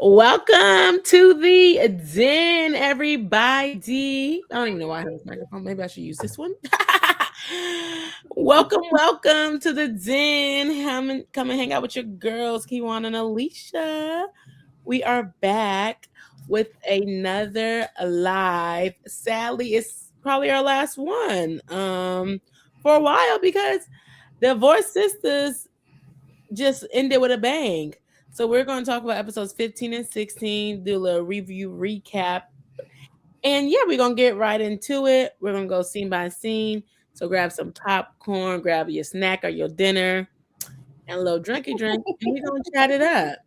Welcome to the den, everybody. I don't even know why I have this microphone. Maybe I should use this one. welcome to the den. Come and hang out with your girls, Kiwan and Alicia. We are back with another live. Sadly, it's probably our last one. For a while because the Voice Sisters just ended with a bang. So we're going to talk about episodes 15 and 16, do a little review recap. And yeah, we're going to get right into it. We're going to go scene by scene. So grab some popcorn, grab your snack or your dinner, and a little drinky drink, and we're going to chat it up.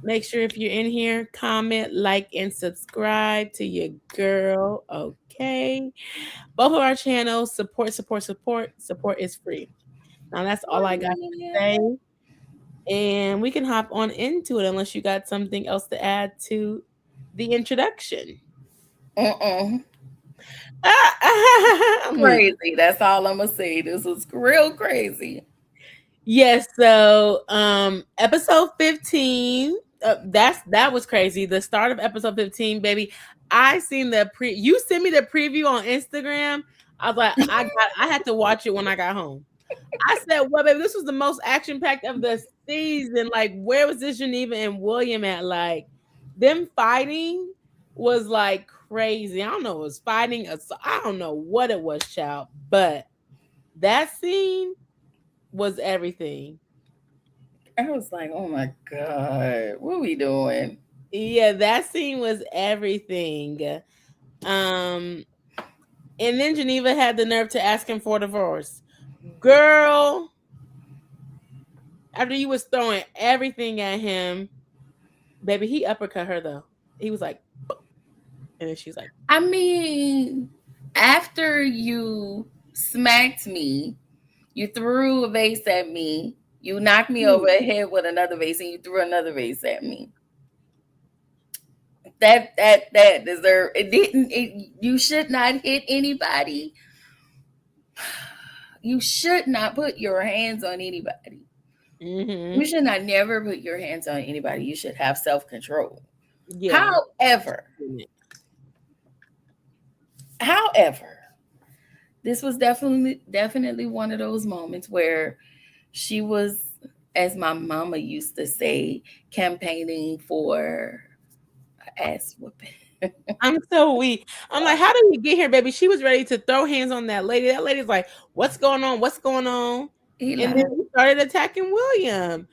Make sure if you're in here, comment, like, and subscribe to your girl. Okay. Both of our channels, support. Support is free. Now that's all I got to say. And we can hop on into it unless you got something else to add to the introduction. I'm weak. Crazy. That's all I'm gonna say. This was real crazy. Yes, so episode 15. That was crazy. The start of episode 15, baby. I seen you sent me the preview on Instagram. I was like, I had to watch it when I got home. I said, well, baby, this was the most action packed of the season. Like, where was this Geneva and William at? Like, them fighting was like crazy. I don't know, it was fighting. I don't know what it was, child, but that scene was everything. I was like, oh my God, what are we doing? Yeah, that scene was everything. And then Geneva had the nerve to ask him for divorce. Girl, after you was throwing everything at him, baby, he uppercut her though. He was like, and then she's like, I mean, after you smacked me, you threw a vase at me, you knocked me over the head with another vase, and you threw another vase at me. That deserved it. Didn't it? You should not hit anybody. You should not put your hands on anybody. mm-hmm. You should not never put your hands on anybody. You should have self-control. Yeah. However, this was definitely one of those moments where she was, as my mama used to say, campaigning for ass whooping. I'm so weak. I'm like, how did we get here, baby? She was ready to throw hands on that lady. That lady's like, what's going on? What's going on? And then he started attacking William.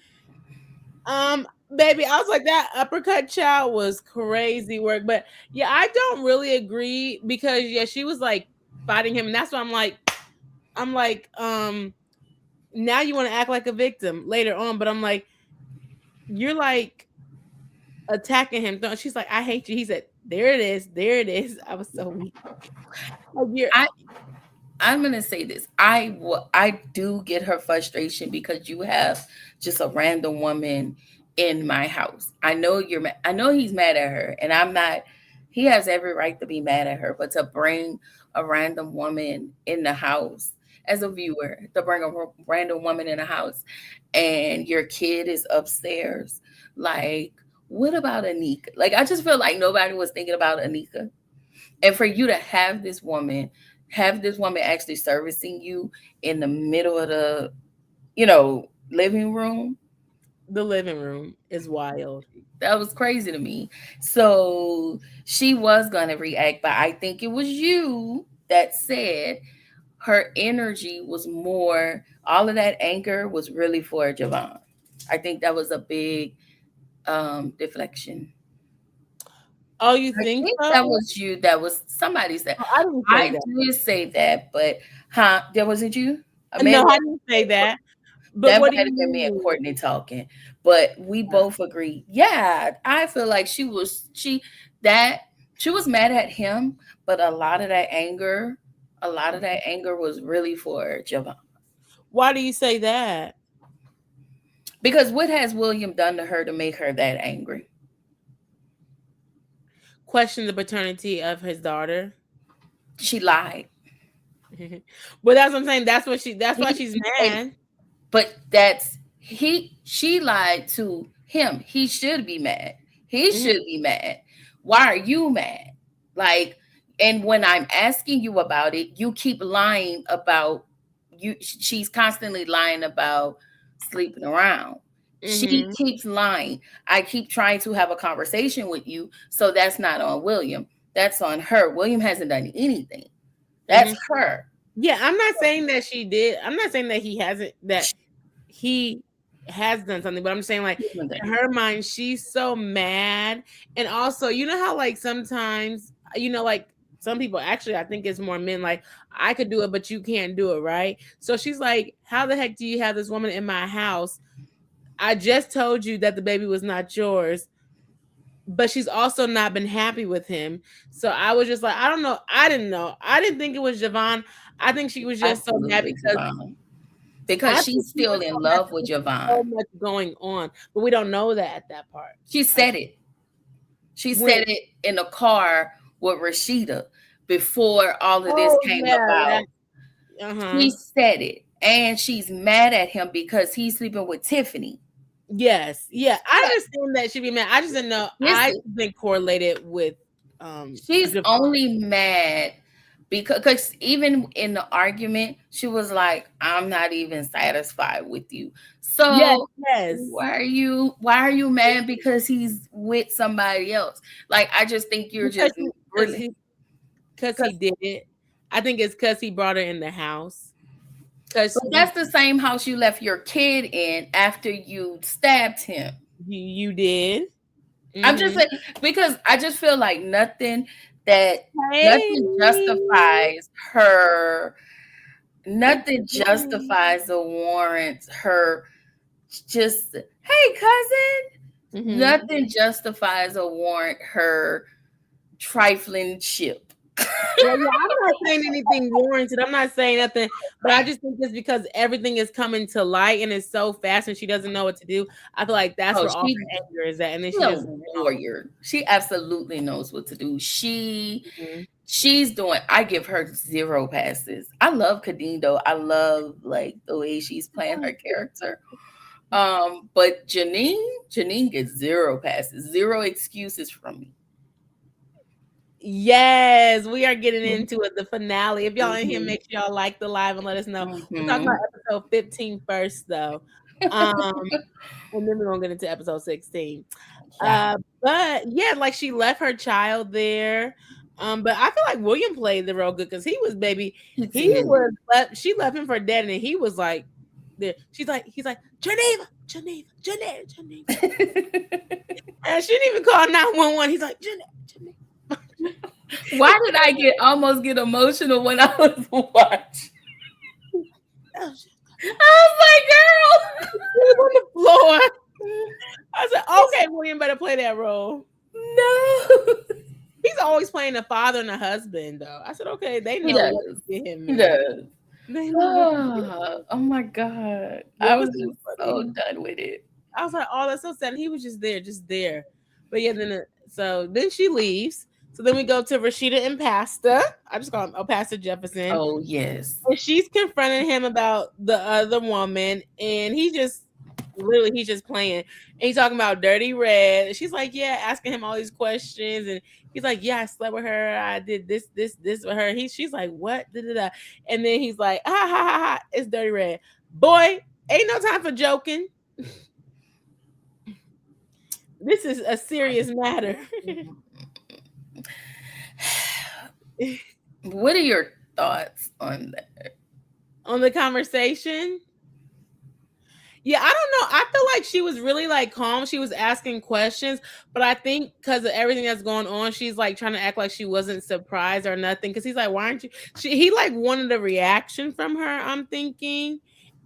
Baby, I was like, that uppercut child was crazy work. But yeah, I don't really agree because yeah, she was like fighting him, and that's why I'm like, now you want to act like a victim later on, but I'm like, you're like attacking him. She's like, I hate you. He said, there it is. I was so weak. Like, I'm gonna say this. I do get her frustration because you have just a random woman in my house. I know I know he's mad at her, and I'm not. He has every right to be mad at her, but to bring a random woman in the house as a viewer, to bring a random woman in the house, and your kid is upstairs, like, what about Anika? Like, I just feel like nobody was thinking about Anika, and for you to have this woman actually servicing you in the middle of the, living room. The living room is wild. That was crazy to me. So she was going to react, but I think it was you that said her energy was more, all of that anger was really for Javon. I think that was a big deflection. Oh, you think so? That was you. That was somebody said. I did say that, but that wasn't you. No, I didn't say that. But that what might have been me and Courtney talking. But we both agree. Yeah, I feel like she was mad at him, but a lot of that anger was really for Javon. Why do you say that? Because what has William done to her to make her that angry? Question the paternity of his daughter. She lied. But that's what I'm saying. That's why she's mad. But she lied to him. He should be mad. He Mhm. should be mad. Why are you mad? Like, and when I'm asking you about it, you keep lying about you. She's constantly lying about sleeping around. She Mhm. keeps lying. I keep trying to have a conversation with you, so that's not on William. That's on her. William hasn't done anything. That's Mhm. her. Yeah, I'm not saying that she did. I'm not saying that he hasn't that he has done something, but I'm saying like She hasn't done in it. her mind, she's so mad. And also, you know how like sometimes, like some people actually I think it's more men like I could do it, but you can't do it, right? So she's like, how the heck do you have this woman in my house? I just told you that the baby was not yours, but she's also not been happy with him. So I was just like, I don't know. I didn't know. I didn't think it was Javon. I think she was just so mad Absolutely, because Javon. Because I think she's she was still so in mad love with because there's so Javon. much going on, but we don't know that at that part. She Like said it. She when said it in the car with Rashida before all of this oh came yeah, that about. uh-huh. She said it. And she's mad at him because he's sleeping with Tiffany. Yes. Yeah. I understand that she'd be mad. I just didn't know I Listen, think correlated with she's Javon. only mad because cause even in the argument, she was like, I'm not even satisfied with you. Yes, So yes. why are you mad because he's with somebody else? Like I just think you're Because just she, because really he because he because did it. I think it's because he brought her in the house. Because but that's the same house you left your kid in after you stabbed him. you did. I'm just Mm-hmm. saying because I just feel like Hey. nothing justifies her. It's Nothing Javon. justifies or warrants her just, hey, cousin. Mm-hmm. Nothing justifies or warrant her trifling ship. Well, yeah, I'm not saying anything warranted. I'm not saying nothing, but I just think it's because everything is coming to light and it's so fast and she doesn't know what to do. I feel like that's Oh, where all her anger is at, and then she's she a just warrior. She absolutely knows what to do. Mhm. She's doing. I give her 0 passes. I love Kadeen though. I love like the way she's playing her character. But Janine gets 0 passes, 0 excuses from me. Yes, we are getting into it, the finale. If y'all in here, Mhm. make sure y'all like the live and let us know. We're talking about Mhm. episode 15 first, though. Um, and then we're gonna get into episode 16. Yeah, But yeah, like she left her child there. But I feel like William played the role good because he was baby. he He did. was left. She left him for dead, and he was like, there. He's like, Geneva, Geneva, Geneva, Geneva, and she didn't even call 911. He's like, Geneva, Geneva. Why did I get almost get emotional when I was watching? Oh, shit. I was like, He was on the floor. girl, I said, okay, William better play that role. no. He's always playing the father and the husband, though. I said, okay, they He know what does. to get him He in. does. They know what to get. Oh my god. I It was was so just so funny. done with it. I was like, oh, that's so sad. He was just there, just there. But yeah, so then she leaves. So then we go to Rashida and Pastor. I just call him Pastor Jefferson. Oh yes. And she's confronting him about the other woman, and he's just playing. And he's talking about Dirty Red. She's like, yeah, asking him all these questions, and he's like, yeah, I slept with her. I did this with her. She's like, what? Da, da, da. And then he's like, ha ha ha ha, it's Dirty Red. Boy, ain't no time for joking. This is a serious matter. What are your thoughts on that? On the conversation. Yeah, I don't know. I feel like she was really like calm. She was asking questions, but I think because of everything that's going on, she's like trying to act like she wasn't surprised or nothing. Because he's like, "Why aren't you?" He like wanted a reaction from her. I'm thinking,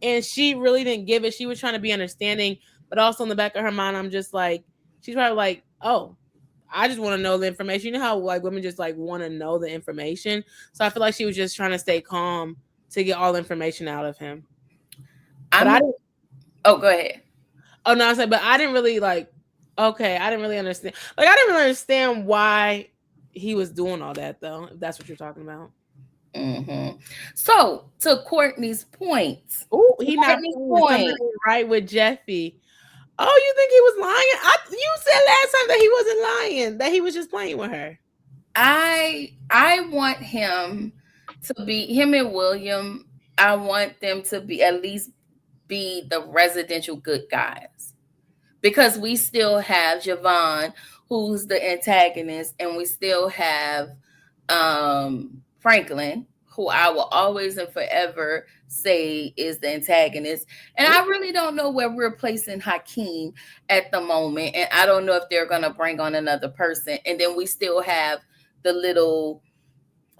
and she really didn't give it. She was trying to be understanding, but also in the back of her mind, I'm just like, she's probably like, "Oh, I just want to know the information." You know how like women just like want to know the information. So I feel like she was just trying to stay calm to get all the information out of him. But I I'm didn't. oh go ahead. Oh no, I said, but I didn't really like. Okay, I didn't really understand. Like, I didn't really understand why he was doing all that, though. If that's what you're talking about. Hmm. So to Oh, he not Courtney's playing something point, ain't right with Jeffy. Oh, you think he was lying? You said last time that he wasn't lying. That he was just playing with her. I want him to be him and William. I want them to be at least be the residential good guys, because we still have Javon, who's the antagonist, and we still have Franklin, who I will always and forever say is the antagonist. And I really don't know where we're placing Hakeem at the moment. And I don't know if they're going to bring on another person. And then we still have the little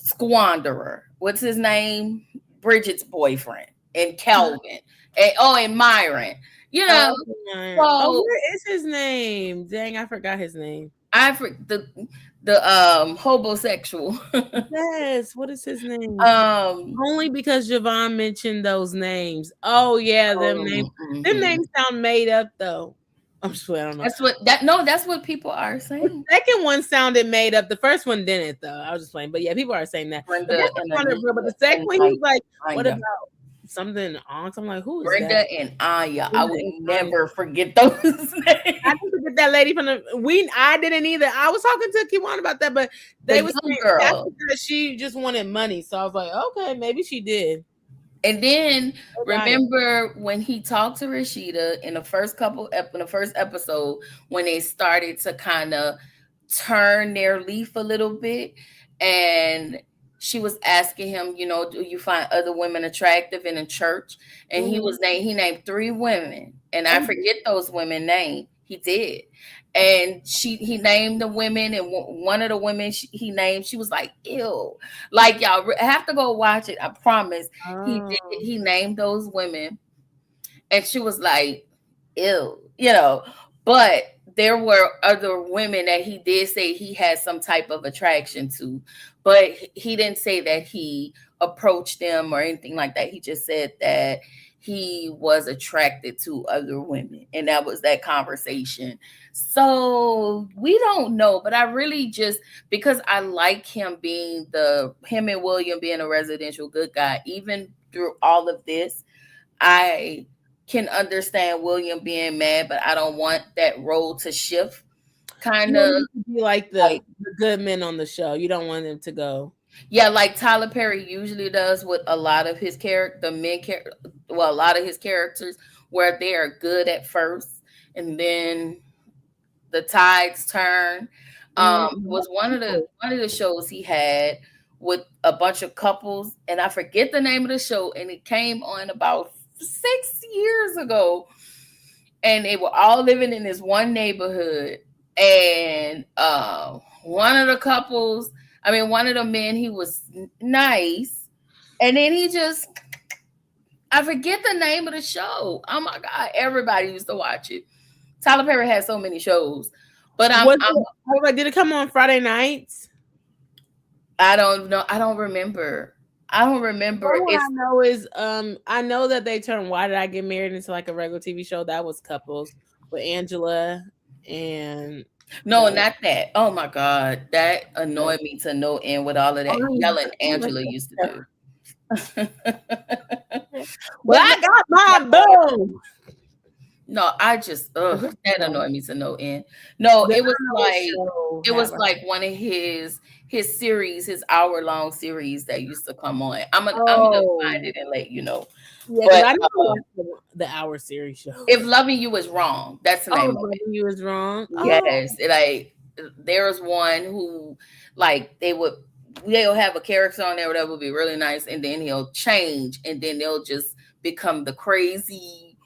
squanderer. What's his name? Bridget's boyfriend. And Kelvin. And Myron. You know, Oh, oh, so where is his name? Dang, I forgot his name. the homosexual. Yes, what is his name? um Only because Javon mentioned those names. Oh yeah, them mhm. names sound made up though. I'm swear I don't know. That's what people are The saying. second one sounded made up. The first one didn't though. I was just playing, but yeah, people are saying that. The Brenda first one and sounded real, but Anita the second and one, he was like, "What Anya. about something on?" I'm like, "Who is that?" Brenda and Anya. I Linda would and Tanya. never forget those I names. didn't forget that lady from the we. I didn't either. I was talking to Kiwan about that, but The they was young saying that's girl. because she just wanted money. So I was like, okay, maybe she did. And then Go diet. remember when he talked to Rashida in the in the first episode, when they started to kind of turn their leaf a little bit, and she was asking him, do you find other women attractive in a church? And Mm-hmm. he named three women, and I Oh, forget those women name. He did. And he named the women, and one of the women he named, she was like, ew. Like, y'all have to go watch it. I promise. He did. oh. He named those women, and she was like, ew. But there were other women that he did say he had some type of attraction to, but he didn't say that he approached them or anything like that. He just said that he was attracted to other women, and that was that conversation. So we don't know, but I really just, because I like him and William being a residential good guy, even through all of this, I can understand William being mad, but I don't want that role to shift. You Kind of want him to be like like, the good men on the show. You don't want him to go. yeah, like Tyler Perry usually does with a lot of his a lot of his characters, where they are good at first and then the tides turn. Mm-hmm. Was one of the shows he had with a bunch of couples, and I forget the name of the show, and it came on about 6 years ago, and they were all living in this one neighborhood, and one of the couples, one of the men, he was nice, and then he just, I forget the name of the show. Oh my god, everybody used to watch it. Tyler Perry had so many shows, but Was it? I was like, did it come on Friday nights? I don't know. I don't remember. I don't remember. All I It's know is I know that they turned Why Did I Get Married into like a regular TV show. That was couples with Angela and No, the not that. Oh my god, that annoyed me to no end with all of that yelling Angela used to do. well, But no, I got my boom. no, I just, Is it that show? annoyed me to no end. No, I don't know what show it have was her. like one of his series, his hour-long series that used to come on. I'm gonna find Oh, it and let you know. yeah, because But I never watched the Hour series if shows. Loving You is Wrong, that's the Oh, name of it. loving you is wrong. Oh, Yes, like there was one who, like, they'll have a character on there that would be really nice, and then he'll change, and then they'll just become the crazy.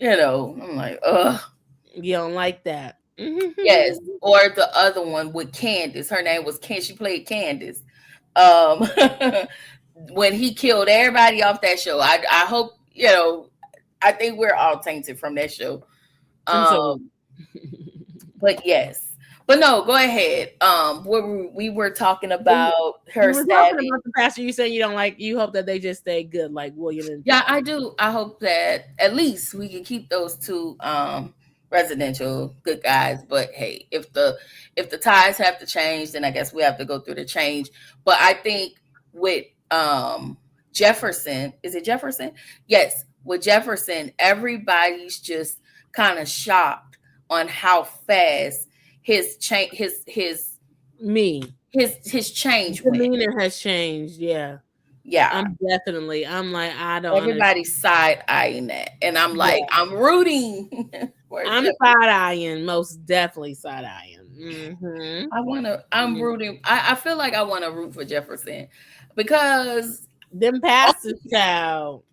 I'm like, ugh. you don't like that. Yes. Or the other one with Candace. Her name was She played Candace. Um, when he killed everybody off that show. I hope, I think we're all tainted from that show. I'm so Um, but yes. But no, go ahead. We were talking about her you were talking stabbing. about the pastor. You say you don't like. You hope that they just stay good, like William and Yeah, I do. I hope that at least we can keep those two residential good guys. But hey, if the ties have to change, then I guess we have to go through the change. But I think with Jefferson, is it Jefferson? Yes, with Jefferson, everybody's just kind of shocked on how fast his Me. his change went. Demeanor has changed. Yeah. Yeah. I'm like, I don't understand. Everybody's side eyeing that. And I'm like, Yeah. I'm rooting for I'm Jeff. side eyeing, most definitely side eyeing. I'm rooting. I feel like I wanna root for Jefferson because Them pastors, child.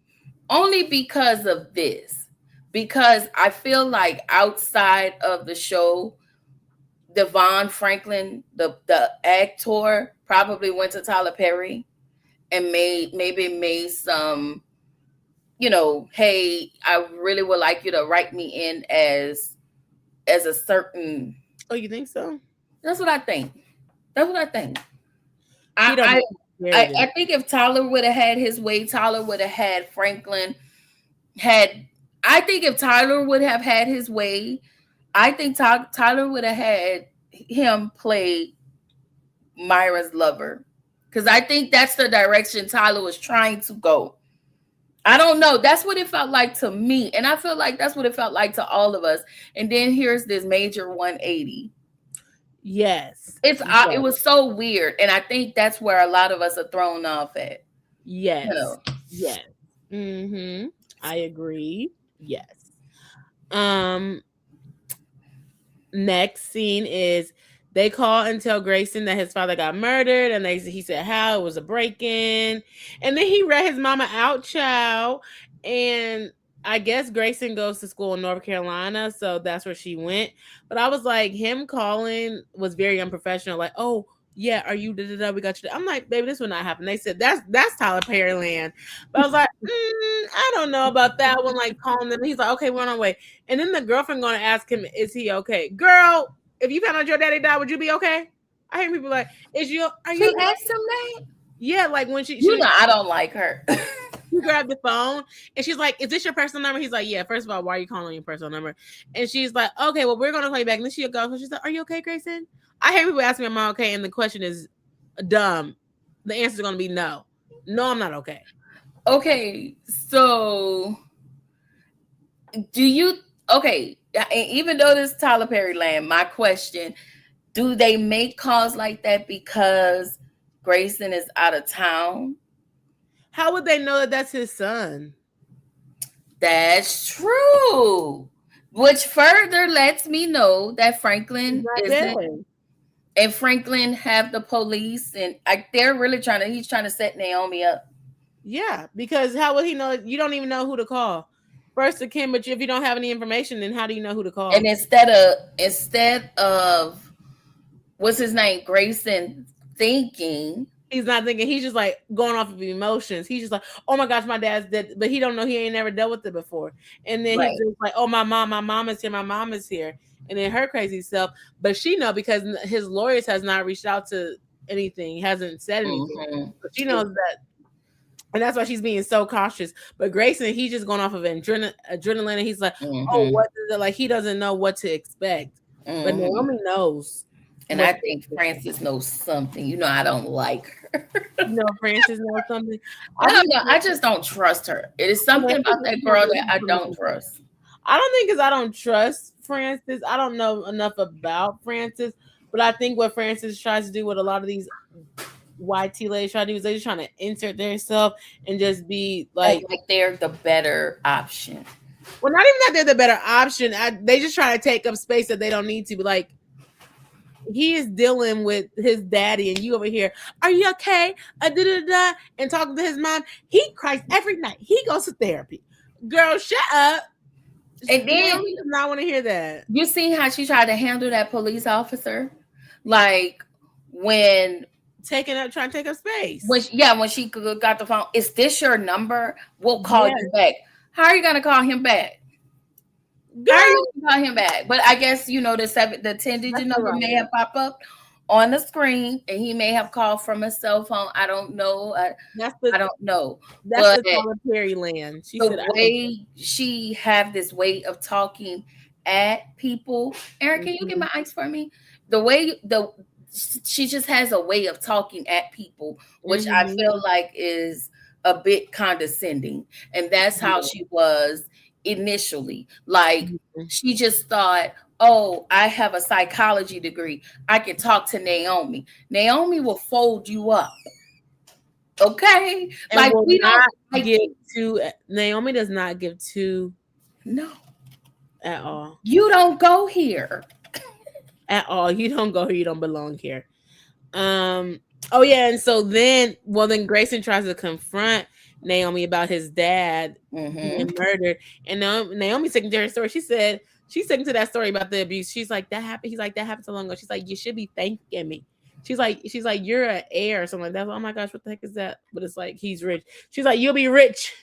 only because of this. Because I feel like outside of the show, Devon Franklin, the actor, probably went to Tyler Perry and made some, hey, I really would like you to write me in as a certain. Oh, you think so? That's what I think. That's what I think. He don't I care I, it I is. think if Tyler would have had his way, Tyler would have had Franklin had. I think if Tyler would have had his way, I think Tyler would have had him play Myra's lover, because I think that's the direction Tyler was trying to go. I don't know. That's what it felt like to me, and I feel like that's what it felt like to all of us. And then here's this major 180. Yes. It Yes. was so weird, and I think that's where a lot of us are thrown off at. You Yes. know, Yes. I agree. Yes. Um, Next scene is they call and tell Grayson that his father got murdered, and he said how it was a break-in, and then he read his mama out, child, and I guess Grayson goes to school in North Carolina, so that's where she went. But I was like, him calling was very unprofessional. Like, oh yeah, are you? Da, da, da, we got you. I'm like, baby, this will not happen. They said that's Tyler Perry land, but I was like, I don't know about that one. Like calling them, he's like, okay, we're on our way. And then the girlfriend going to ask him, is he okay? Girl, if you found out your daddy died, would you be okay? I hear people like, are she you okay? asked him that. Yeah, like when You know, I don't like her. she grabbed the phone and she's like, is this your personal number? He's like, yeah, first of all, why are you calling your personal number? And she's like, okay, well, we're going to call you back. And then she'll go, she's like, are you okay, Grayson? I hear people ask me, am I okay? And the question is dumb. The answer is going to be no. No, I'm not okay. Okay, so do you okay, even though this is Tyler Perry land, my question, do they make calls like that because Grayson is out of town? How would they know that that's his son? That's true. Which further lets me know that He's Franklin not isn't, there. and Franklin have the police, and they're really he's trying to set Naomi up. Yeah, because how would he know? You don't even know who to call. First to Kim, but if you don't have any information, then how do you know who to And call? instead of what's his name, Grayson, thinking, He's not thinking. He's just like going off of emotions. He's just like, "Oh my gosh, my dad's dead," but he don't know. He ain't never dealt with it before. And then he's right. just like, "Oh, my mom is here. My mom is here." And then her crazy self, but she know because his lawyers has not reached out to anything, hasn't said anything. Mm-hmm. So she knows that, and that's why she's being so cautious. But Grayson, he's just going off of adrenaline, and he's like, "Oh, Mm-hmm. what is it?" Like he doesn't know what to expect. But Mm-hmm. Naomi knows And what I to think expect. Francis knows something. You know, I don't like her. You know, Francis knows something. I I don't think know. I just don't trust her. It is something about that girl that I don't trust. I don't think because I don't trust Francis. I don't know enough about Francis, but I think what Francis tries to do, what a lot of these YT ladies try to do, is they just trying to insert themselves and just be Act like, like they're the better option. well, not even that they're the better option. They just try to take up space that they don't need to. But like, he is dealing with his daddy, and you over here, are you okay? And talking to his mom. He cries every night. He goes to therapy. Girl, shut up. And then Naomi does not want to hear that. you see how she tried to handle that police officer, like when Trying to take up space. when she got the phone. Is this your number? We'll call Yes, you back. How are you gonna call him back? How are you girl, gonna call him back? But I guess the 10-digit that's the number may right. have popped up on the screen, and he may have called from a cell phone. I don't know. That's I the don't know. that's But the Tyler Perry land. She the said, "I don't." way she have this way of talking at people. Aaron, can you get Mhm, my ice for me? The way the she just has a way of talking at people, which I mhm, feel like is a bit condescending. And that's how yeah, she was initially. Like mhm. she just thought, oh, I have a psychology degree. I can talk to Naomi. Naomi will fold you up. Okay? And Like will we don't not like give two. Naomi does not give two no. at all. You don't go here. At all. You don't go here. You don't belong here. Um. Oh yeah, and so then, well, then Grayson tries to confront Naomi about his dad Hmm. being murdered, and Naomi sticking to her story. She said she's sticking to that story about the abuse. She's like, that happened. He's like, that happened so long ago. She's like, you should be thanking me. She's like, you're an heir or something like that. Oh my gosh, what the heck is that? But it's like he's rich. She's like, you'll be rich.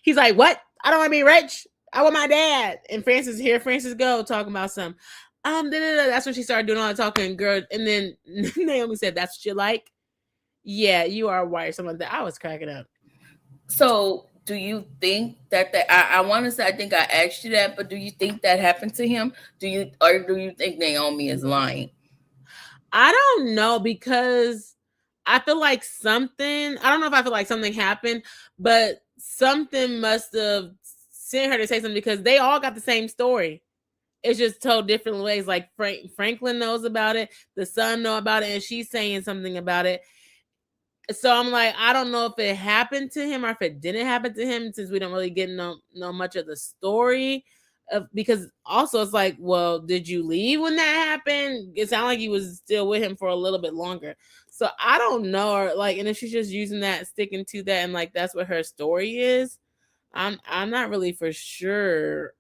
He's like, what? I don't want to be rich. I want my dad. And Francis here, Francis go talking about some. That's when she started doing all the talking, girl. And then Naomi said, "That's what you like." Yeah, you are white or something like that. I was cracking up. So do you think that I want to say I think I asked you that, but do you think that happened to him? Do you think Naomi is lying? I don't know because I feel like something. I don't know if I feel like something happened, but something must have sent her to say something because they all got the same story. It's just told different ways. Like Franklin knows about it, the son know about it, and she's saying something about it. So I'm like, I don't know if it happened to him or if it didn't happen to him, since we don't really get know much of the story. Because also it's like, well, did you leave when that happened? It sounded like he was still with him for a little bit longer. So I don't know, or like, and if she's just using that, sticking to that, and like that's what her story is. I'm not really for sure.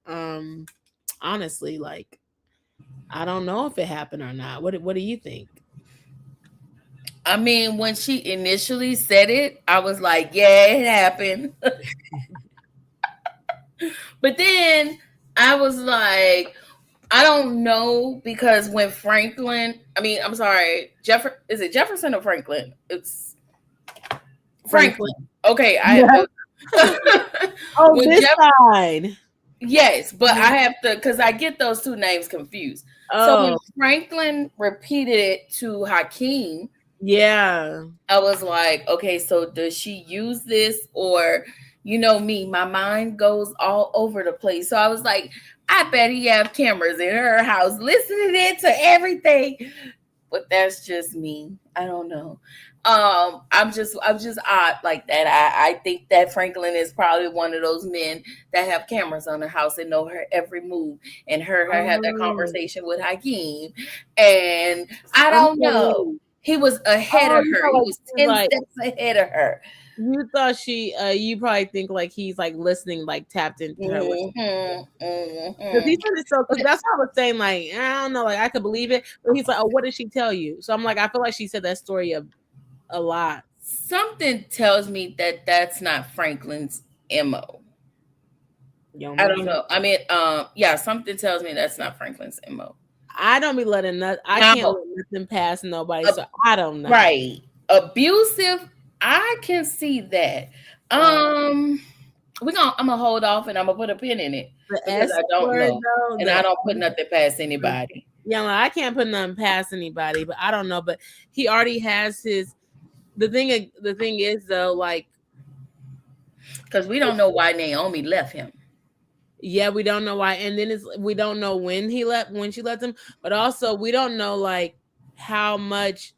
Honestly, like I don't know if it happened or not. What do you think? I mean, when she initially said it, I was like, yeah, it happened. But then I was like, I don't know because when Franklin, I mean, I'm sorry, is it Jefferson or Franklin? It's Franklin. Franklin. Okay, I Yeah. Oh, when this Jeff side. yes, but I have to because I get those two names confused. So when Oh, Franklin repeated it to Hakeem, yeah. I was like, okay, so does she use this or you know me, my mind goes all over the place. So I was like, I bet he have cameras in her house listening in to everything. But that's just me. I don't know. I'm just odd like that. I think that Franklin is probably one of those men that have cameras on their house and know her every move and heard her have that Oh, conversation with Hakeem. And I I'm don't so know. weak. He was ahead Oh, of you her. thought He like was she was 10 like steps ahead of her. you thought she you probably think like he's like listening, like tapped into her what she Hmm. because he Hmm. said it so because that's what I was saying, like, I don't know, like I could believe it. But he's like, oh, what did she tell you? So I'm like, I feel like she said that story a lot. Something tells me that that's not Franklin's MO. You don't I think don't so? know. I mean, yeah, something tells me that's not Franklin's MO. I don't be letting I can't Now, let nothing pass nobody, uh, so I don't know. right, abusive, I can see that. Uh I'm gonna hold off and I'm gonna put a pin in it the because S I don't word know, though, and I don't put nothing past anybody yeah, like, I can't put nothing past anybody, but I don't know. But he already has his. The thing is though, like, because we don't know why Naomi left him. yeah, we don't know why, and then we don't know when she left him, but also we don't know like how much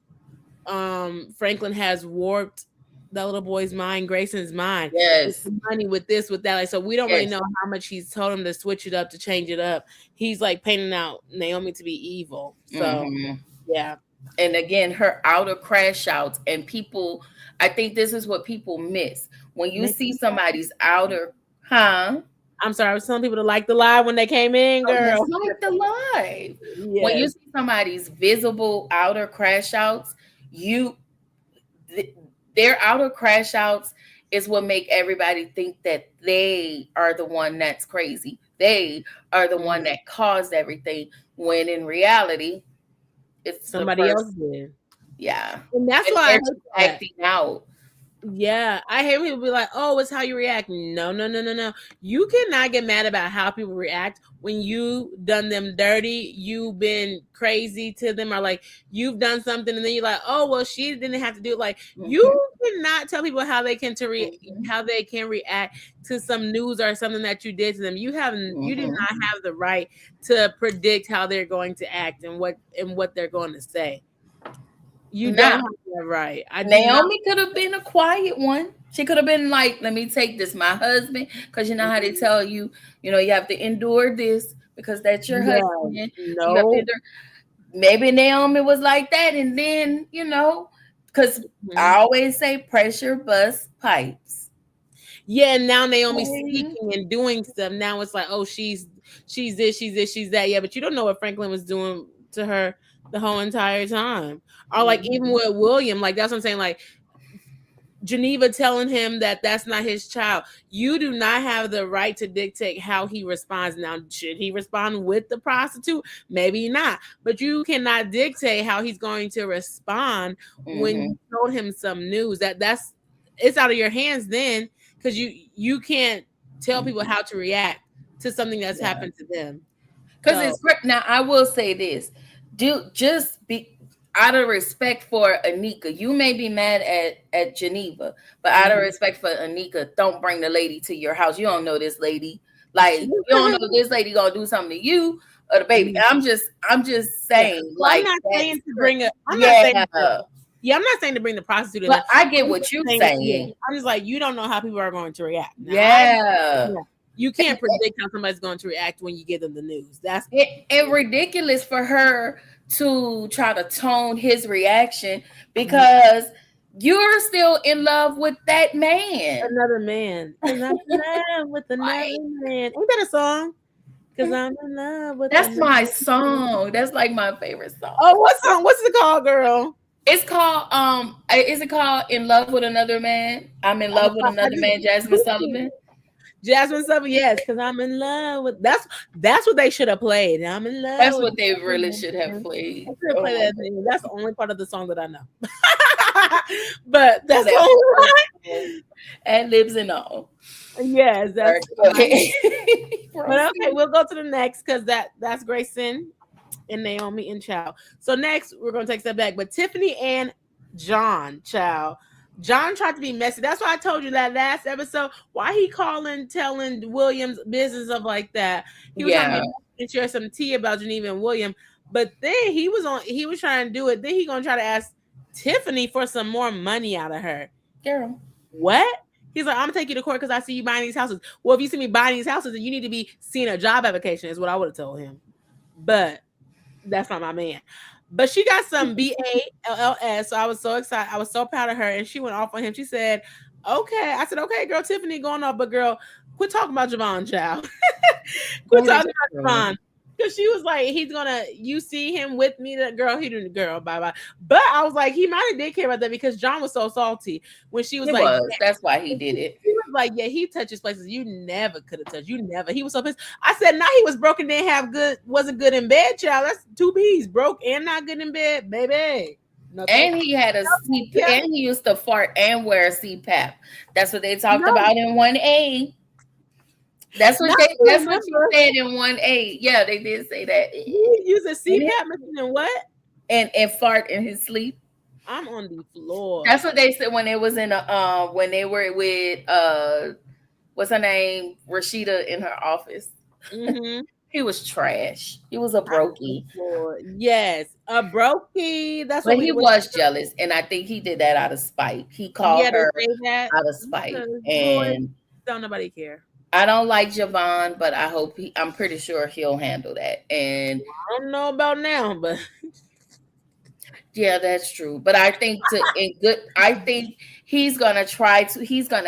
Franklin has warped that little boy's mind, Grayson's mind, with Yes, the money, with this, with that. Like, so we don't really yes. know how much he's told him to switch it up, to change it up. He's like painting out Naomi to be evil. So Hmm. yeah. And again, her outer crash outs and people. I think this is what people miss when you see somebody's outer, huh? I'm sorry, I was telling people to like the live when they came in, Oh, let's girl. like the live. When you Yes. see somebody's visible outer crash outs, you th- their outer crash outs is what make everybody think that they are the one that's crazy. They are the one Mhm. that caused everything. When in reality, it's the Somebody else person. did. Yeah, And that's and why I they're hate just that. acting out. Yeah, I hate when people be like, "Oh, it's how you react." No, no, no, no, no. You cannot get mad about how people react when you done them dirty. You've been crazy to them, or like you've done something, and then you're like, "Oh, well, she didn't have to do it." Like you Hmm. cannot tell people how they can Hmm. how they can react to some news or something that you did to them. You do Hmm. not have the right to predict how they're going to act and what they're going to say. You don't Now, have that right. I do not. Naomi could have been a quiet one. She could have been like, "Let me take this, my husband," because you know how they tell you, you have to endure this because that's your Yeah, husband. You have to no. endure. Maybe Naomi was like that, and then because I Mhm. always say pressure bust pipes. Yeah, and now Naomi's Okay. speaking and doing stuff. Now it's like, oh, she's this, she's this, she's that. Yeah, but you don't know what Franklin was doing to her the whole entire time. Or like even Mhm. with William, like that's what I'm saying. Like Geneva telling him that that's not his child. You do not have the right to dictate how he responds. Now, should he respond with the prostitute? Maybe not. But you cannot dictate how he's going to respond when Mhm. you told him some news. That's it's out of your hands then because you can't tell people Mhm. how to react to something that's Yeah. happened to them. Because So now I will say this. Do just be out of respect for Anika. You may be mad at Geneva, but out of mhm. respect for Anika, don't bring the lady to your house. You don't know this lady. Like you don't know if this lady gonna do something to you or the baby. Mhm. I'm just Yeah. saying Well, I'm like not saying that's to bring a. I'm not saying yeah. to. Yeah, I'm not saying to bring the prostitute in But there. I get I'm what just you saying, yeah, saying. I'm just like you don't know how people are going to react. Now, Yeah. yeah, you can't predict how somebody's going to react when you give them the news. That's It ridiculous for her to try to tone his reaction Mhm. because you're still in love with that man. Another man, because I'm in love with another Like man. Ain't that a song? Because I'm in love with that's another my man. song. That's like my favorite song. Oh, what song? What's it called, girl? It's called is it called In Love with Another Man? I'm in love with I another just man, Jasmine Sullivan. Jasmine Sullivan, yes, because I'm in love with that's what they should have played. I'm in love That's with what they another really should have man. I played. should have Oh played my that. god. That's the only part of the song that I know. But Oh, that's the that only was and lives and all. one. Yes, that's my. Okay. But okay, Proceed. we'll go to the next because that's Grayson and Naomi and Chow. So next we're gonna take a step back. But Tiffany and John, Chow. John tried to be messy. That's why I told you that last episode. Why he calling, telling Williams business of like that. He was trying to Yeah. be messy and share some tea about Geneva and William. But then he was trying to do it. Then he gonna try to ask Tiffany for some more money out of her. Girl. What? He's like, I'm gonna take you to court because I see you buying these houses. Well, if you see me buying these houses, then you need to be seeing a job application, is what I would have told him. But that's not my man. But she got some BALLS. So I was so excited. I was so proud of her. And she went off on him. She said, okay. I said, okay, girl, Tiffany going off, but girl, quit talking about Javon, child. Quit That talking is about true. Javon. Because she was like, he's gonna, you see him with me, that girl, he didn't, girl, bye bye. But I was like, he might have did care about that because John was so salty when she was It like, was. That's why he he did it. was like, yeah, he touches places you never could have touched. You never. He was so pissed. I said, now he was broken, didn't have good, wasn't good in bed, child. That's two B's, broke and not good in bed, baby. No, thank And he had a C you. and he used to fart and wear a CPAP. That's what they talked No, about in 1A. not That's to what she remember. said in 1A. Yeah, they did say that. He used a And it- CPAP machine and what? and fart in his sleep. I'm on the floor. That's what they said when it was in a when they were with what's her name? Rashida in her office. Mm-hmm. He was trash. He was a I'm on the brokey. floor. Yes, a brokey. That's what But we he was. was jealous, and I think he did that out of spite. He called Yeah, they her say that out of spite. because boy, And don't nobody care. I don't like Javon, but I'm pretty sure he'll handle that. And I don't know about now, but yeah, that's true. But I think I think he's gonna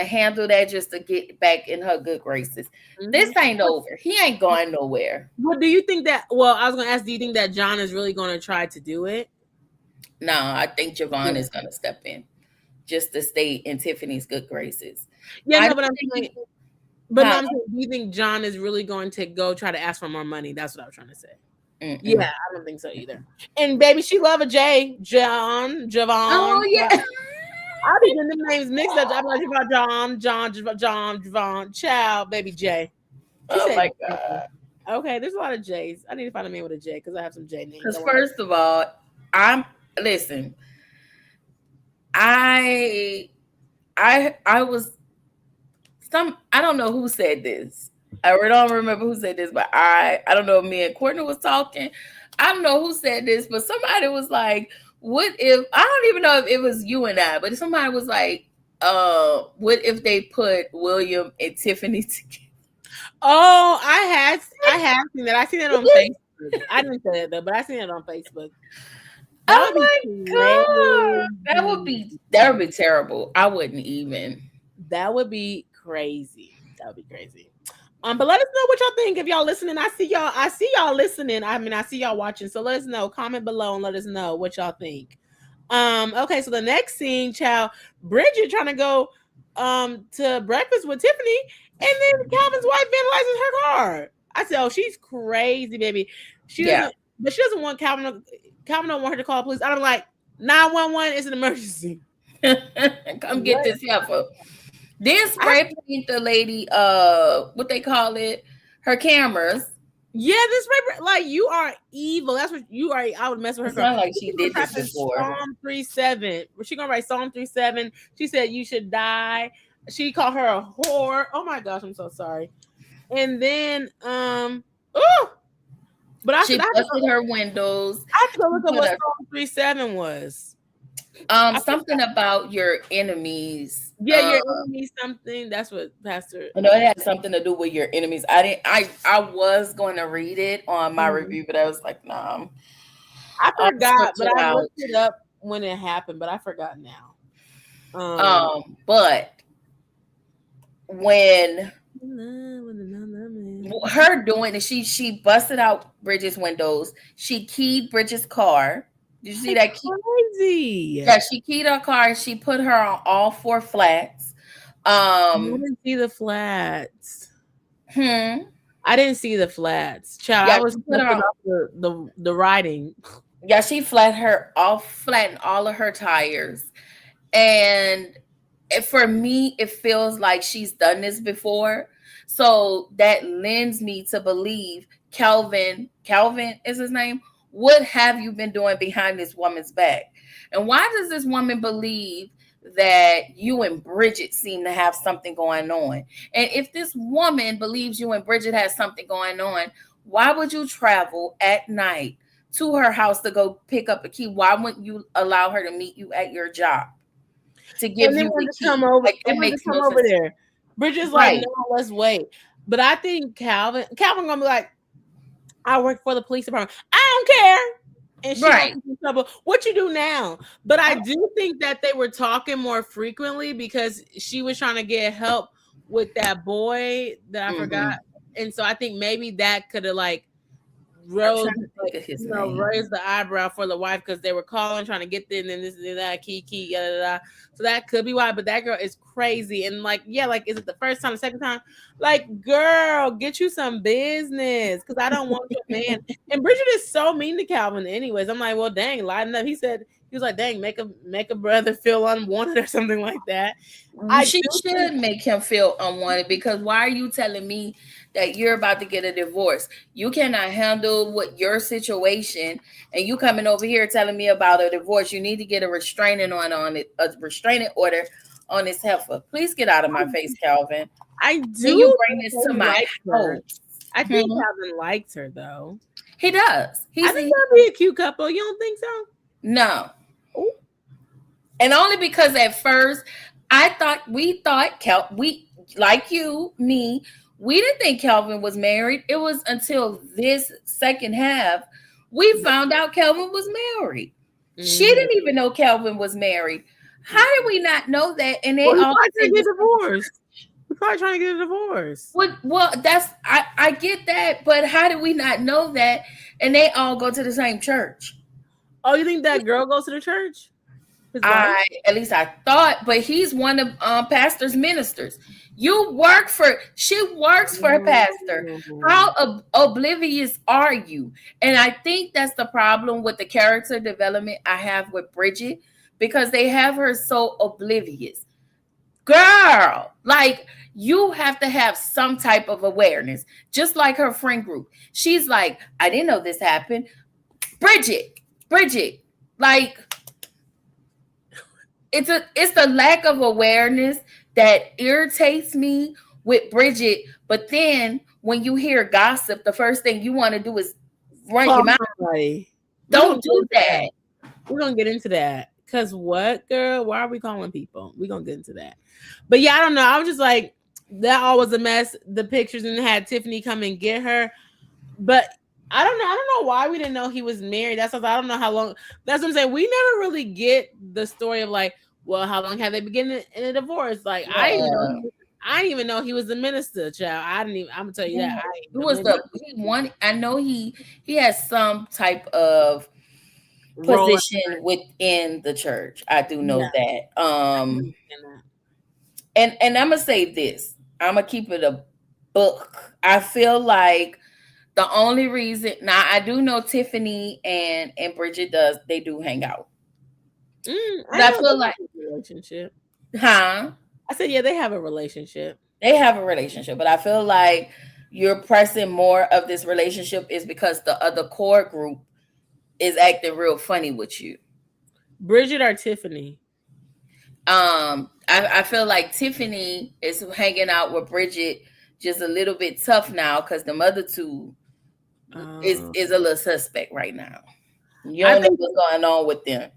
handle that just to get back in her good graces. mhm. This ain't over. He ain't going nowhere. Well, do you think that? Well, I was going to ask. Do you think that John is really going to try to do it? No, I think Javon Yeah. is gonna step in just to stay in Tiffany's good graces. Yeah, I no, don't but I'm think saying, he, but no, huh? I'm saying, do you think John is really going to go try to ask for more money? That's what I was trying to say. Yeah, Mm-mm. I don't think so either. And baby, she love a J, John, Oh Javon. yeah. I be getting the names mixed up. I'm like, about John, Javon, Child, Baby J. She Oh said my J. God. Okay, there's a lot of J's. I need to find a man with a J because I have some J names. Because I want. first of all, I'm listen. I I was I don't know who said this. I don't remember who said this, but I don't know if me and Courtney was talking. I don't know who said this, but somebody was like, what if I don't even know if it was you and I, but somebody was like, what if they put William and Tiffany together? Oh, I have seen that. I seen it on Facebook. I didn't say it though, but I seen it on Facebook. That would Oh be my God. crazy. That would be terrible. I wouldn't even. That would be crazy. That would be crazy. But let us know what y'all think. If y'all listening, I see y'all listening. I mean, I see y'all watching. So let us know. Comment below and let us know what y'all think. Okay, so the next scene, child, Bridget trying to go to breakfast with Tiffany, and then Calvin's wife vandalizes her car. I said, oh, she's crazy, baby. She Yeah. doesn't, but she doesn't want Calvin don't want her to call police. I'm like, 911 is an emergency. Come get What? this heifer. Then I, spray paint the lady, what they call it, her cameras. yeah, this paper, like you are evil. That's what you are. I would mess with It her car. sounds like She's she gonna did type this in before. Psalm 3:7. She gonna write Psalm 3:7. She said you should die. She called her a whore. Oh my gosh, I'm so sorry. And then oh, but I said She busted her windows. I have to go She look up put what a Psalm 3:7 was. I something forgot. about your enemies. Yeah, your enemy something. That's what Pastor. I know it had something to do with your enemies. I didn't. I was going to read it on my Mhm. review, but I was like, nah, I I'll forgot, switch but it I out. looked it up when it happened, but I forgot now. Um. But when her doing it, she busted out Bridget's windows. She keyed Bridget's car. Did you see Like that key? crazy. Yeah, she keyed her car. She put her on all four flats. I Um, didn't see the flats. hmm. I didn't see the flats. Child, I Yeah, was she put her flipping on. off the writing. Yeah, she flattened all of her tires. And for me, it feels like she's done this before. So that lends me to believe Calvin is his name. What have you been doing behind this woman's back? And why does this woman believe that you and Bridget seem to have something going on? And if this woman believes you and Bridget has something going on, why would you travel at night to her house to go pick up a key? Why wouldn't you allow her to meet you at your job to And give they you the wanted to come key? over. Like They that wanted to makes come no over sense. there. Bridget's like, Right. no, let's wait. But I think Calvin gonna be like, I work for the police department. I don't care. And she gonna Right. get in trouble. What you do now? But I do think that they were talking more frequently because she was trying to get help with that boy that I forgot. Mm-hmm. And so I think maybe that could have like I'm rose, trying to think of his name. raised the eyebrow for the wife because they were calling, trying to get there, and then this and that, key, yada, yada. So that could be why. But that girl is crazy, and like, yeah, like, is it the first time, the second time? Like, girl, get you some business, because I don't want your man. And Bridget is so mean to Calvin, anyways. I'm like, well, dang, lighten up. He was like, dang, make a brother feel unwanted or something like that. I She do think should make him feel unwanted because why are you telling me that you're about to get a divorce? You cannot handle what your situation, and you coming over here telling me about a divorce. You need to get a restraining order on this heifer. Please get out of my face, Calvin. I When you do bring this to think he my likes her. house. I think Hmm. Calvin likes her though. He does. I think that'd be a cute couple. You don't think so? No. Oh, And only because at first we thought we like you, me, we didn't think Kelvin was married. It was until this second half we found out Kelvin was married. She mm-hmm. didn't even know Kelvin was married. How did we not know that? And they Well, he's all probably trying said to get this. divorced. He's probably trying to get a divorce. Well, that's I get that, but how did we not know that? And they all go to the same church. Oh, you think that girl goes to the church? His wife? I at least I thought, but he's one of pastor's ministers. She works for a pastor. Mm. How oblivious are you? And I think that's the problem with the character development I have with Bridget because they have her so oblivious. Girl, like you have to have some type of awareness. Just like her friend group. She's like, I didn't know this happened. Bridget, like it's the lack of awareness that irritates me with Bridget. But then when you hear gossip, the first thing you want to do is run Call your mouth. somebody. We gonna Don't get do into that. that. We're gonna get into that. Cause what, girl? Why are we calling people? We're gonna get into that. But yeah, I don't know. I was just like, that all was a mess. The pictures and had Tiffany come and get her. But I don't know. I don't know why we didn't know he was married. That's what I don't know how long. That's what I'm saying. We never really get the story of like, well, how long have they been in a divorce? Like, I didn't even know. Yeah. I didn't even know he was a minister, child. I didn't even. I'm gonna tell you that. Yeah. I It didn't was even know the he one. I know he has some type of rolling. position within the church. I do know Yeah, that. I can understand that. And I'm gonna say this. I'm gonna keep it a book. I feel like the only reason now I do know Tiffany and Bridget they do hang out. I But I know feel they like, have a relationship. huh? I said, yeah, they have a relationship. They have a relationship, but I feel like you're pressing more of this relationship is because the other core group is acting real funny with you. Bridget or Tiffany? I feel like Tiffany is hanging out with Bridget just a little bit tough now because the other two Uh, is a little suspect right now. You I don't know think what's going on with them.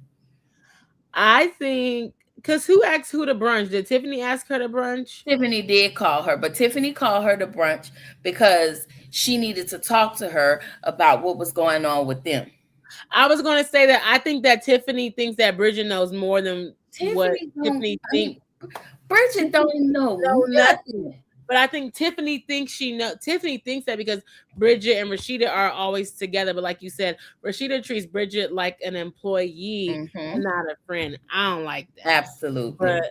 I think because who asked who to brunch? Did Tiffany ask her to brunch? Tiffany did call her, but Tiffany called her to brunch because she needed to talk to her about what was going on with them. I was going to say that I think that Tiffany thinks that Bridget knows more than what Tiffany don't. Tiffany I thinks. mean, Bridget don't know Know nothing. nothing. But I think Tiffany thinks Tiffany thinks that because Bridget and Rashida are always together. But like you said, Rashida treats Bridget like an employee and Hmm. not a friend. I don't like that. But Absolutely.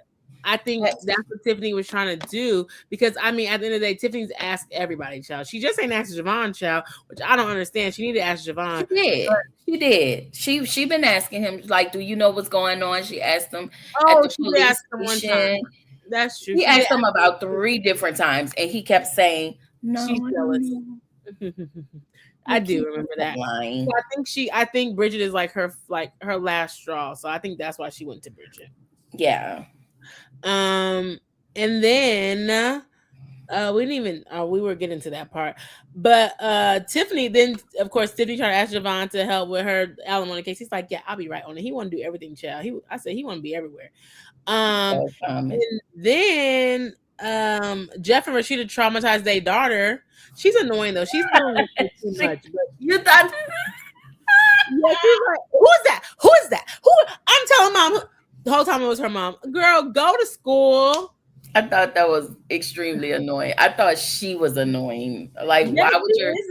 I think that's what Tiffany was trying to do because I mean, at the end of the day, Tiffany's asked everybody, child. She just ain't asked Javon, child, which I don't understand. She need to ask She Javon. did. She did. She been asking him like, "Do you know what's going on?" She asked him at Oh, the she did police ask him one time. station. That's true. He She did asked him ask about him. 3 different times, and he kept saying, She's "No, I don't jealous. know." I Like do he remember kept that. So lying. I think Bridget is like her last straw. So I think that's why she went to Bridget. Yeah. Um and then we didn't even we were getting to that part. But Tiffany then of course Tiffany tried to ask Javon to help with her alimony case. He's like, yeah, I'll be right on it. He wanna do everything, child. I said he wanna be everywhere. Um So common. and then Jeff and Rashida traumatized their daughter. She's annoying though. She's doing it too much. But You thought yeah, she's like, who is that? Who is that? Who? I'm telling mom. The whole time it was her mom. Girl, go to school. I thought that was extremely annoying. I thought she was annoying. Like, Yes, why she would your is.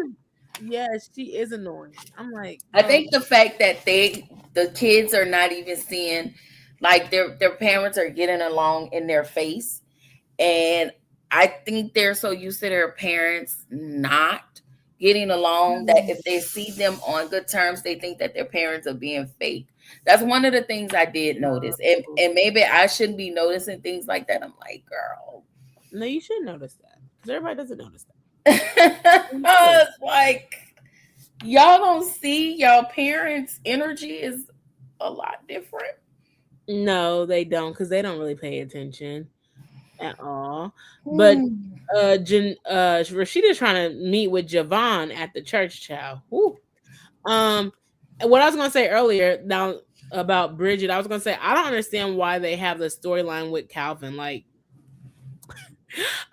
Yes, she is annoying. I'm like, I think the fact that the kids are not even seeing like their parents are getting along in their face, and I think they're so used to their parents not getting along that if they see them on good terms, they think that their parents are being fake. That's one of the things I did notice, and maybe I shouldn't be noticing things like that. I'm like, girl, no, you should notice that because everybody doesn't notice that. it's like y'all don't see y'all parents' energy is a lot different. No, they don't because they don't really pay attention at all. But Hmm. Rashida's trying to meet with Javon at the church, child. Whew. Um, what I was gonna say earlier now about Bridget, I was gonna say I don't understand why they have the storyline with Calvin. Like,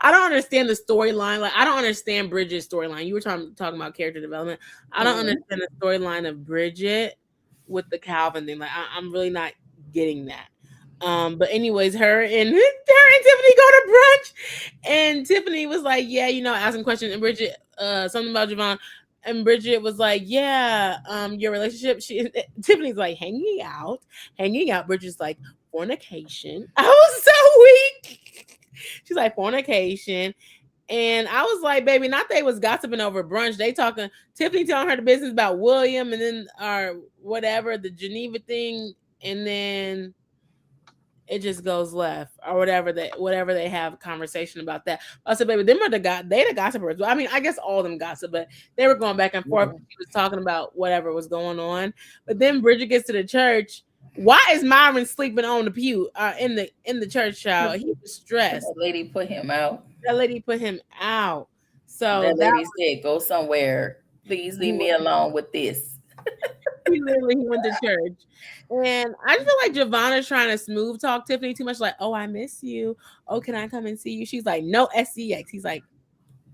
I don't understand the storyline. Like, I don't understand Bridget's storyline. You were talking about character development. I don't Mhm. understand the storyline of Bridget with the Calvin thing. Like, I'm really not getting that. But anyways, her and Tiffany go to brunch, and Tiffany was like, "Yeah, asking questions." And Bridget, something about Javon, and Bridget was like, "Yeah, your relationship." Tiffany's like, hanging out." Bridget's like, "Fornication." I was so weak. She's like, "Fornication." And I was like, baby, not they was gossiping over brunch. They talking Tiffany telling her the business about William and then or whatever, the Geneva thing. and then it just goes left or whatever they have a conversation about that. I said, baby, them are they the gossipers. I mean, I guess all of them gossip, but they were going back and forth. Yeah. She was talking about whatever was going on. But then Bridget gets to the church. Why is Myron sleeping on the pew in the church, child? He was stressed. That lady put him out. That lady put him out. So That that lady said, "Go somewhere. Please he leave me alone with this." he went to church. And I just feel like Giovanna's trying to smooth talk Tiffany too much, like, oh, I miss you. Oh, can I come and see you? She's like, no SCX. He's like,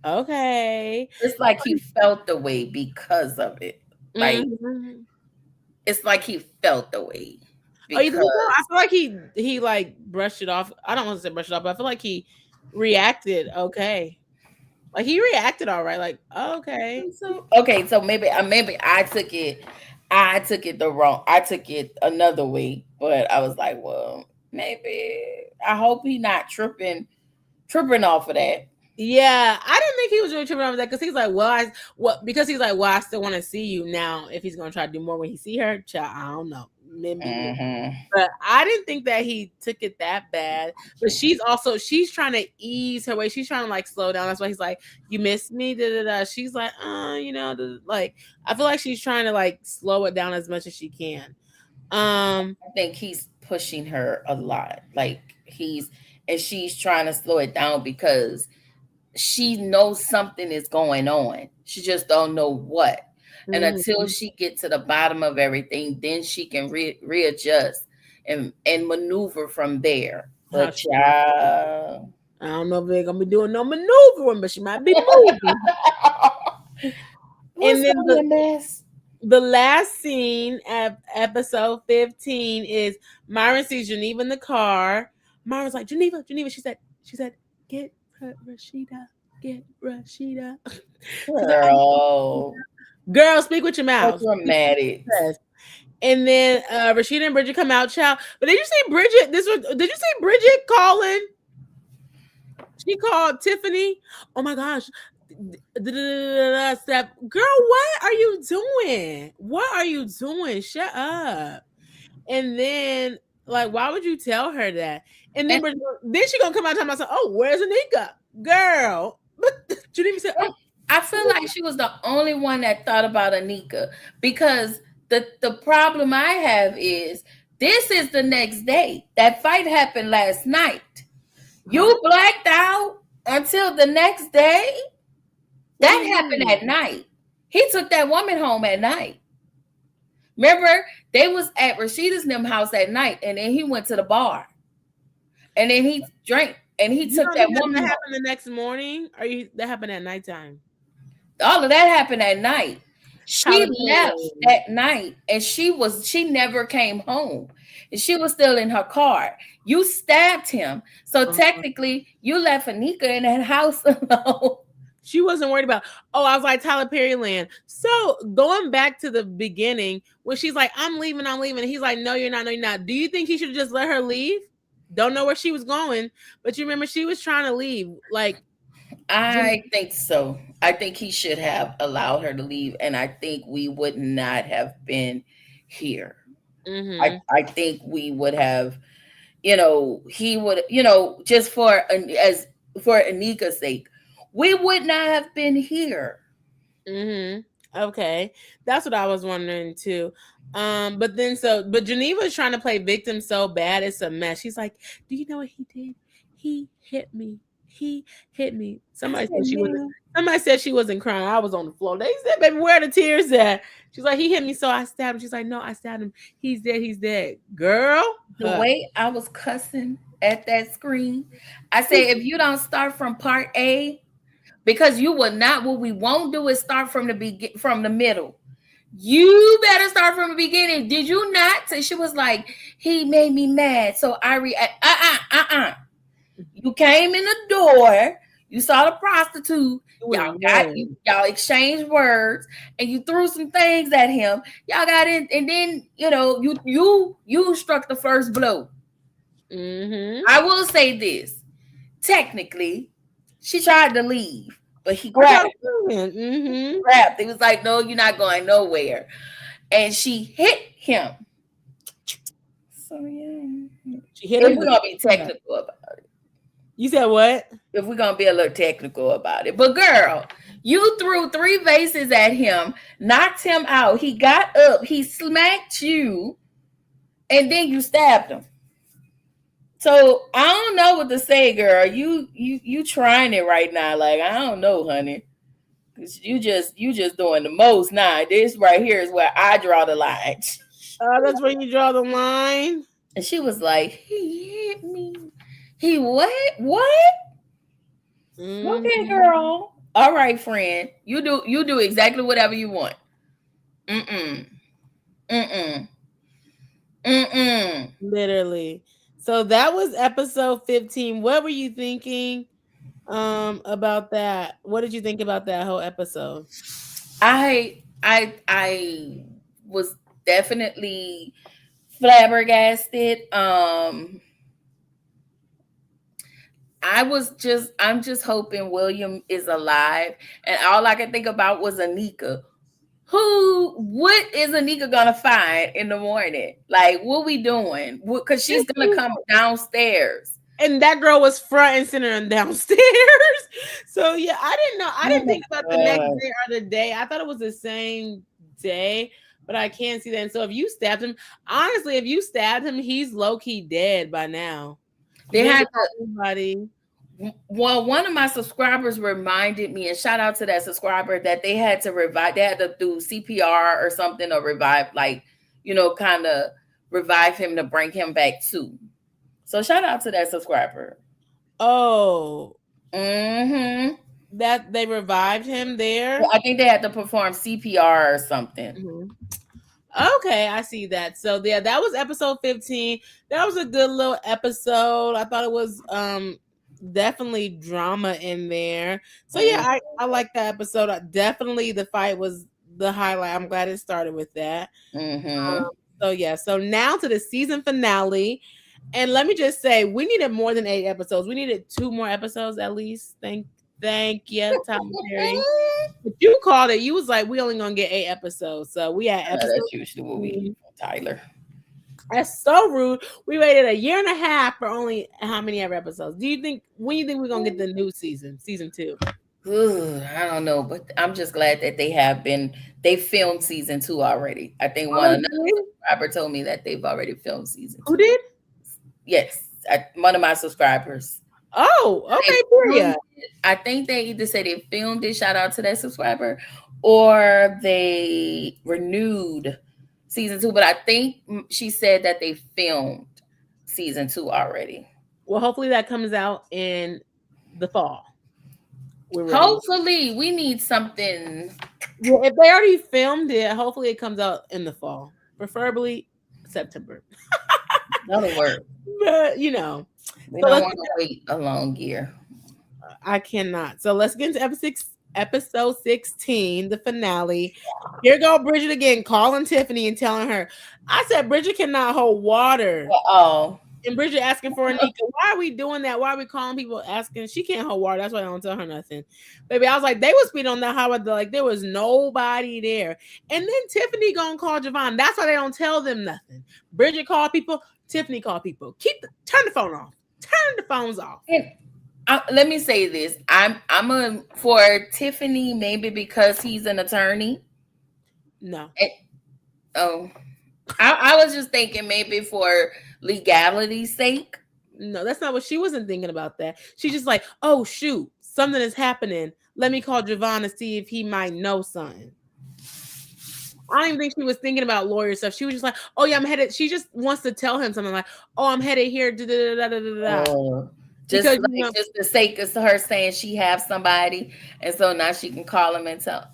okay. It's like he felt the way because of it. Like Mhm. it's like he felt the way Oh, you think so? because I feel like he like brushed it off. I don't want to say brush it off, but I feel like he reacted okay. Like he reacted all right. Like, okay. so okay, so maybe I took it the wrong I took it another way, but I was like, well, maybe I hope he not tripping off of that. Yeah, I didn't think he was really tripping over that because he's like, well, because he's like, well, I still want to see you now. If he's gonna try to do more when he see her, child, I don't know, maybe. Hmm. But I didn't think that he took it that bad. But she's trying to ease her way. She's trying to like slow down. That's why he's like, "You miss me?" Da da da. She's like, like I feel like she's trying to like slow it down as much as she can. Um, I think he's pushing her a lot. Like and she's trying to slow it down because she knows something is going on. She just don't know what. And until mhm. she get to the bottom of everything, then she can readjust and maneuver from there. How But she gonna do it. child, I don't know if they're gonna be doing no maneuvering, but she might be moving. And what's then on your list? the last scene of episode 15 is Myron sees Geneva in the car. Myron's like, Geneva, Geneva. She said, get Rashida, get Rashida. She's like, Girl, girl, speak with your so mouth. dramatic. Yes. And then Rashida and Bridget come out, child. But did you see Bridget? Did you see Bridget calling? She called Tiffany. Oh my gosh. Step. Girl, what are you doing? What are you doing? Shut up. And then, like, why would you tell her that? And then, And then she gonna come out and tell myself, "Oh, where's Anika, girl?" But you didn't even say, "Oh, I feel like she was the only one that thought about Anika because the problem I have is this is the next day. That fight happened last night. huh? You blacked out until the next day? What do you That happened mean?" at night. He took that woman home at night. Remember, they was at Rashida's them house at night, and then he went to the bar, and then he drank, and he You took don't that think that woman home. happened the next morning, or that happened at nighttime? All of that happened at night. She Tyler left Perry. that night and she never came home. And she was still in her car. You stabbed him. So Uh-huh. technically you left Anika in that house alone. She wasn't worried about. Oh, I was like Tyler Perry land. So going back to the beginning, when she's like, I'm leaving," and he's like, "No, you're not. No, you're not." Do you think he should have just let her leave? Don't know where she was going, but you remember she was trying to leave. Like, I think so. I think he should have allowed her to leave. And I think we would not have been here. mm-hmm. I think we would have, he would, just as for Anika's sake, we would not have been here. Okay, that's what I was wondering too. But Geneva's trying to play victim so bad, it's a mess. She's like, "Do you know what he did? He hit me. He hit me." I Somebody said, said she wasn't. ma'am, Somebody said she wasn't crying. I was on the floor. They said, "Baby, where are the tears at?" She's like, "He hit me, so I stabbed him." She's like, "No, I stabbed him. He's dead. He's dead." Girl, the way I was cussing at that screen, I say, if you don't start from part A, because you will not, what we won't do is start from from the middle. You better start from the beginning. Did you not? So she was like, he made me mad. So I react. You came in the door. You saw the prostitute. doing words. Y'all exchanged words, and you threw some things at him. Y'all got in, and then you struck the first blow. Mm-hmm. I will say this: technically, she tried to leave, but he That's what grabbed. I'm saying. Mm-hmm. Grabbed. He was like, "No, you're not going nowhere," and she hit him. So yeah. She hit If him we're with gonna be it. technical about it. You said what? If we're gonna be a little technical about it. But girl, you threw 3 vases at him, knocked him out. He got up, he smacked you, and then you stabbed him. So I don't know what to say, girl. You trying it right now. Like, I don't know, honey. Cause you just doing the most now. This right here is where I draw the line. That's where you draw the line. And she was like, he hit me. He what? What? Okay, Mm-hmm. girl. All right, friend. You do exactly whatever you want. Mm-mm. Mm-mm. Mm-mm. Literally. So that was episode 15. What were you thinking about that? What did you think about that whole episode? I was definitely flabbergasted. I'm just hoping William is alive. And all I could think about was Anika. What is Anika gonna find in the morning? Like, what we doing? Because she's gonna come downstairs. And that girl was front and center and downstairs. So yeah, I didn't know. I Oh didn't my think about the next God. day or the day. I thought it was the same day, but I can't see that. And so if you stabbed him, honestly, if you stabbed him, he's low key dead by now. You They didn't had call anybody. Well, one of my subscribers reminded me, and shout out to that subscriber, that they had to revive, they had to do CPR or something, or revive, like, kind of revive him to bring him back too. So shout out to that subscriber. Oh, Mm-hmm. that they revived him there. I think they had to perform CPR or something. Mhm. Okay, I see that. So yeah, that was episode 15. That was a good little episode. I thought it was definitely drama in there. So yeah, I like that episode. Definitely the fight was the highlight. I'm glad it started with that. Mm-hmm. So yeah, so now to the season finale. And let me just say, we needed more than 8 episodes. We needed 2 more episodes at least. Thank you, Tom Terry. But you called it. You was like, we only gonna get 8 episodes. So we had episode. That's usually what we get from Tyler. That's so rude. We waited a year and a half for only how many ever episodes? When you think we're gonna get the new season 2? I don't know, but I'm just glad that they filmed season 2 already. I think Oh, another subscriber told me that they've already filmed season who 2. did? Yes, one of my subscribers. Oh, okay, period. I think they either said they filmed it, shout out to that subscriber, or they renewed season 2. But I think she said that they filmed season 2 already. Well, hopefully that comes out in the fall. Hopefully, we need something. Well, if they already filmed it, hopefully it comes out in the fall, preferably September. That'll work. But we so don't want to wait a long year. I cannot. So let's get into episode 16, the finale. Here go Bridget again, calling Tiffany and telling her. I said Bridget cannot hold water. Oh. And Bridget asking for Anika. Why are we doing that? Why are we calling people asking? She can't hold water. That's why I don't tell her nothing. Baby, I was like, they was speeding on that highway. Like, there was nobody there. And then Tiffany gonna call Javon. That's why they don't tell them nothing. Bridget called people. Tiffany called people. Turn the phone off. Turn the phones off. And let me say this. I'm for Tiffany, maybe because he's an attorney. No. I was just thinking maybe for legality's sake. No, that's not what she wasn't thinking about that. She's just like, oh shoot, something is happening. Let me call Javon to see if he might know something. I don't even think she was thinking about lawyer stuff. She was just like, oh yeah, I'm headed. She just wants to tell him something like, oh, I'm headed here. Just the sake of her saying she have somebody, and so now she can call him and tell.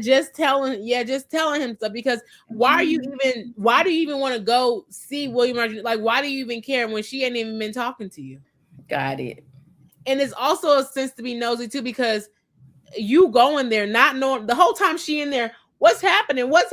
Just telling him stuff. Because why do you even want to go see William? Like, why do you even care when she ain't even been talking to you? Got it. And it's also a sense to be nosy too, because you going there not knowing the whole time she in there. What's happening? What's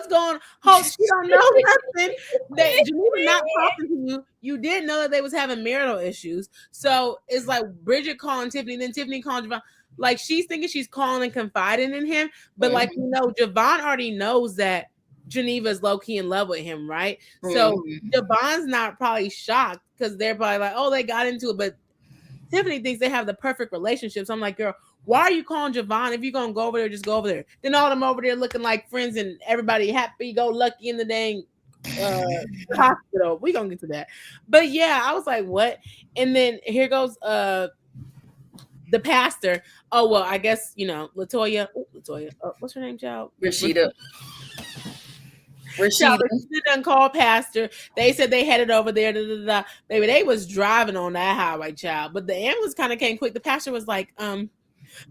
going on? She don't know nothing. That Geneva not talking to you. You didn't know that they was having marital issues. So it's like Bridget calling Tiffany, then Tiffany calling Javon. Like, she's thinking she's calling and confiding in him. But like, Javon already knows that Geneva's low key in love with him, right? So Mhm. Devon's not probably shocked because they're probably like, oh, they got into it, but Tiffany thinks they have the perfect relationship. So I'm like, girl, why are you calling Javon? If you're gonna go over there, just go over there. Then all of them over there looking like friends and everybody happy go lucky in the dang hospital. We gonna get to that. But yeah, I was like, what? And then here goes the pastor. Oh well, I guess Latoya. Latoya. What's her name, child? Rashida. Child, Rashida. she done call pastor. They said they headed over there. Da, da, da, da. Baby, they was driving on that highway, child. But the ambulance kind of came quick. The pastor was like,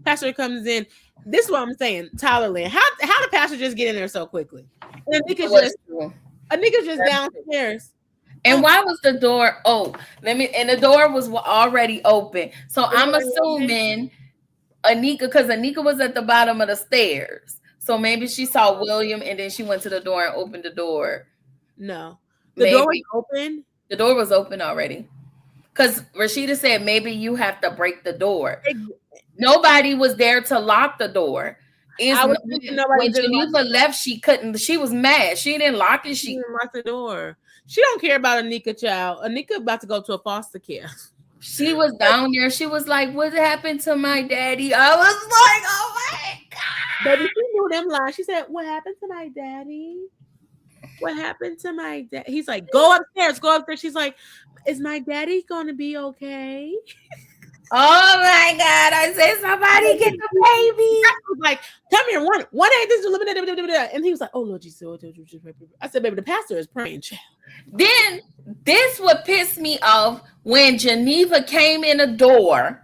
pastor comes in. This is what I'm saying, Tyler Lynn. How the pastor just get in there so quickly? And That was true. a nigga just That's true. downstairs. And why was the door? Oh, and the door was already open. So I'm assuming Anika, because Anika was at the bottom of the stairs. So maybe she saw William and then she went to the door and opened the door. No, the door was Maybe open. the door was open already. Because Rashida said maybe you have to break the door. Nobody was there to lock the door. I was thinking nobody When did Geneva left, she couldn't. She was mad. She didn't lock it. She didn't lock the door. She don't care about Anika, child. Anika about to go to a foster care. She was down there. She was like, "What happened to my daddy?" I was like, "Oh my god!" Baby, she knew them lines. She said, "What happened to my daddy? What happened to my dad?" He's like, "Go upstairs, go upstairs." She's like, "Is my daddy going to be okay?" Oh my god! I said, "Somebody get the baby." I was like, "Come here, one ain't this," and he was like, "Oh Lord Jesus." I said, "Baby, the pastor is praying, child." Then this would piss me off when Geneva came in the door,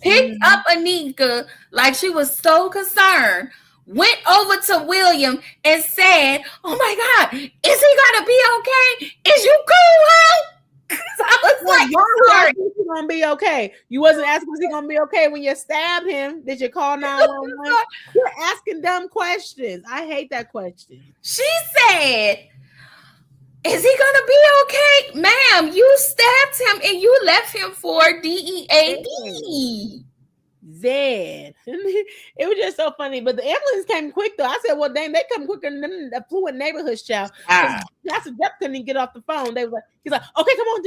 picked up Anika like she was so concerned, went over to William and said, "Oh my God, is he gonna be okay? Is you cool, huh?" I was like, "Sorry, is he gonna be okay?" You wasn't asking, "Is he gonna be okay?" When you stabbed him. Did you call 911? You're asking dumb questions. I hate that question. She said, "Is he gonna be okay, ma'am? You stabbed him and you left him for DEAD." Zed. It was just so funny. But the ambulance came quick though. I said, well, dang, they come quicker than the Fluent Neighborhood child. Pastor Jeff couldn't even get off the phone. They was like, he's like, okay, come on.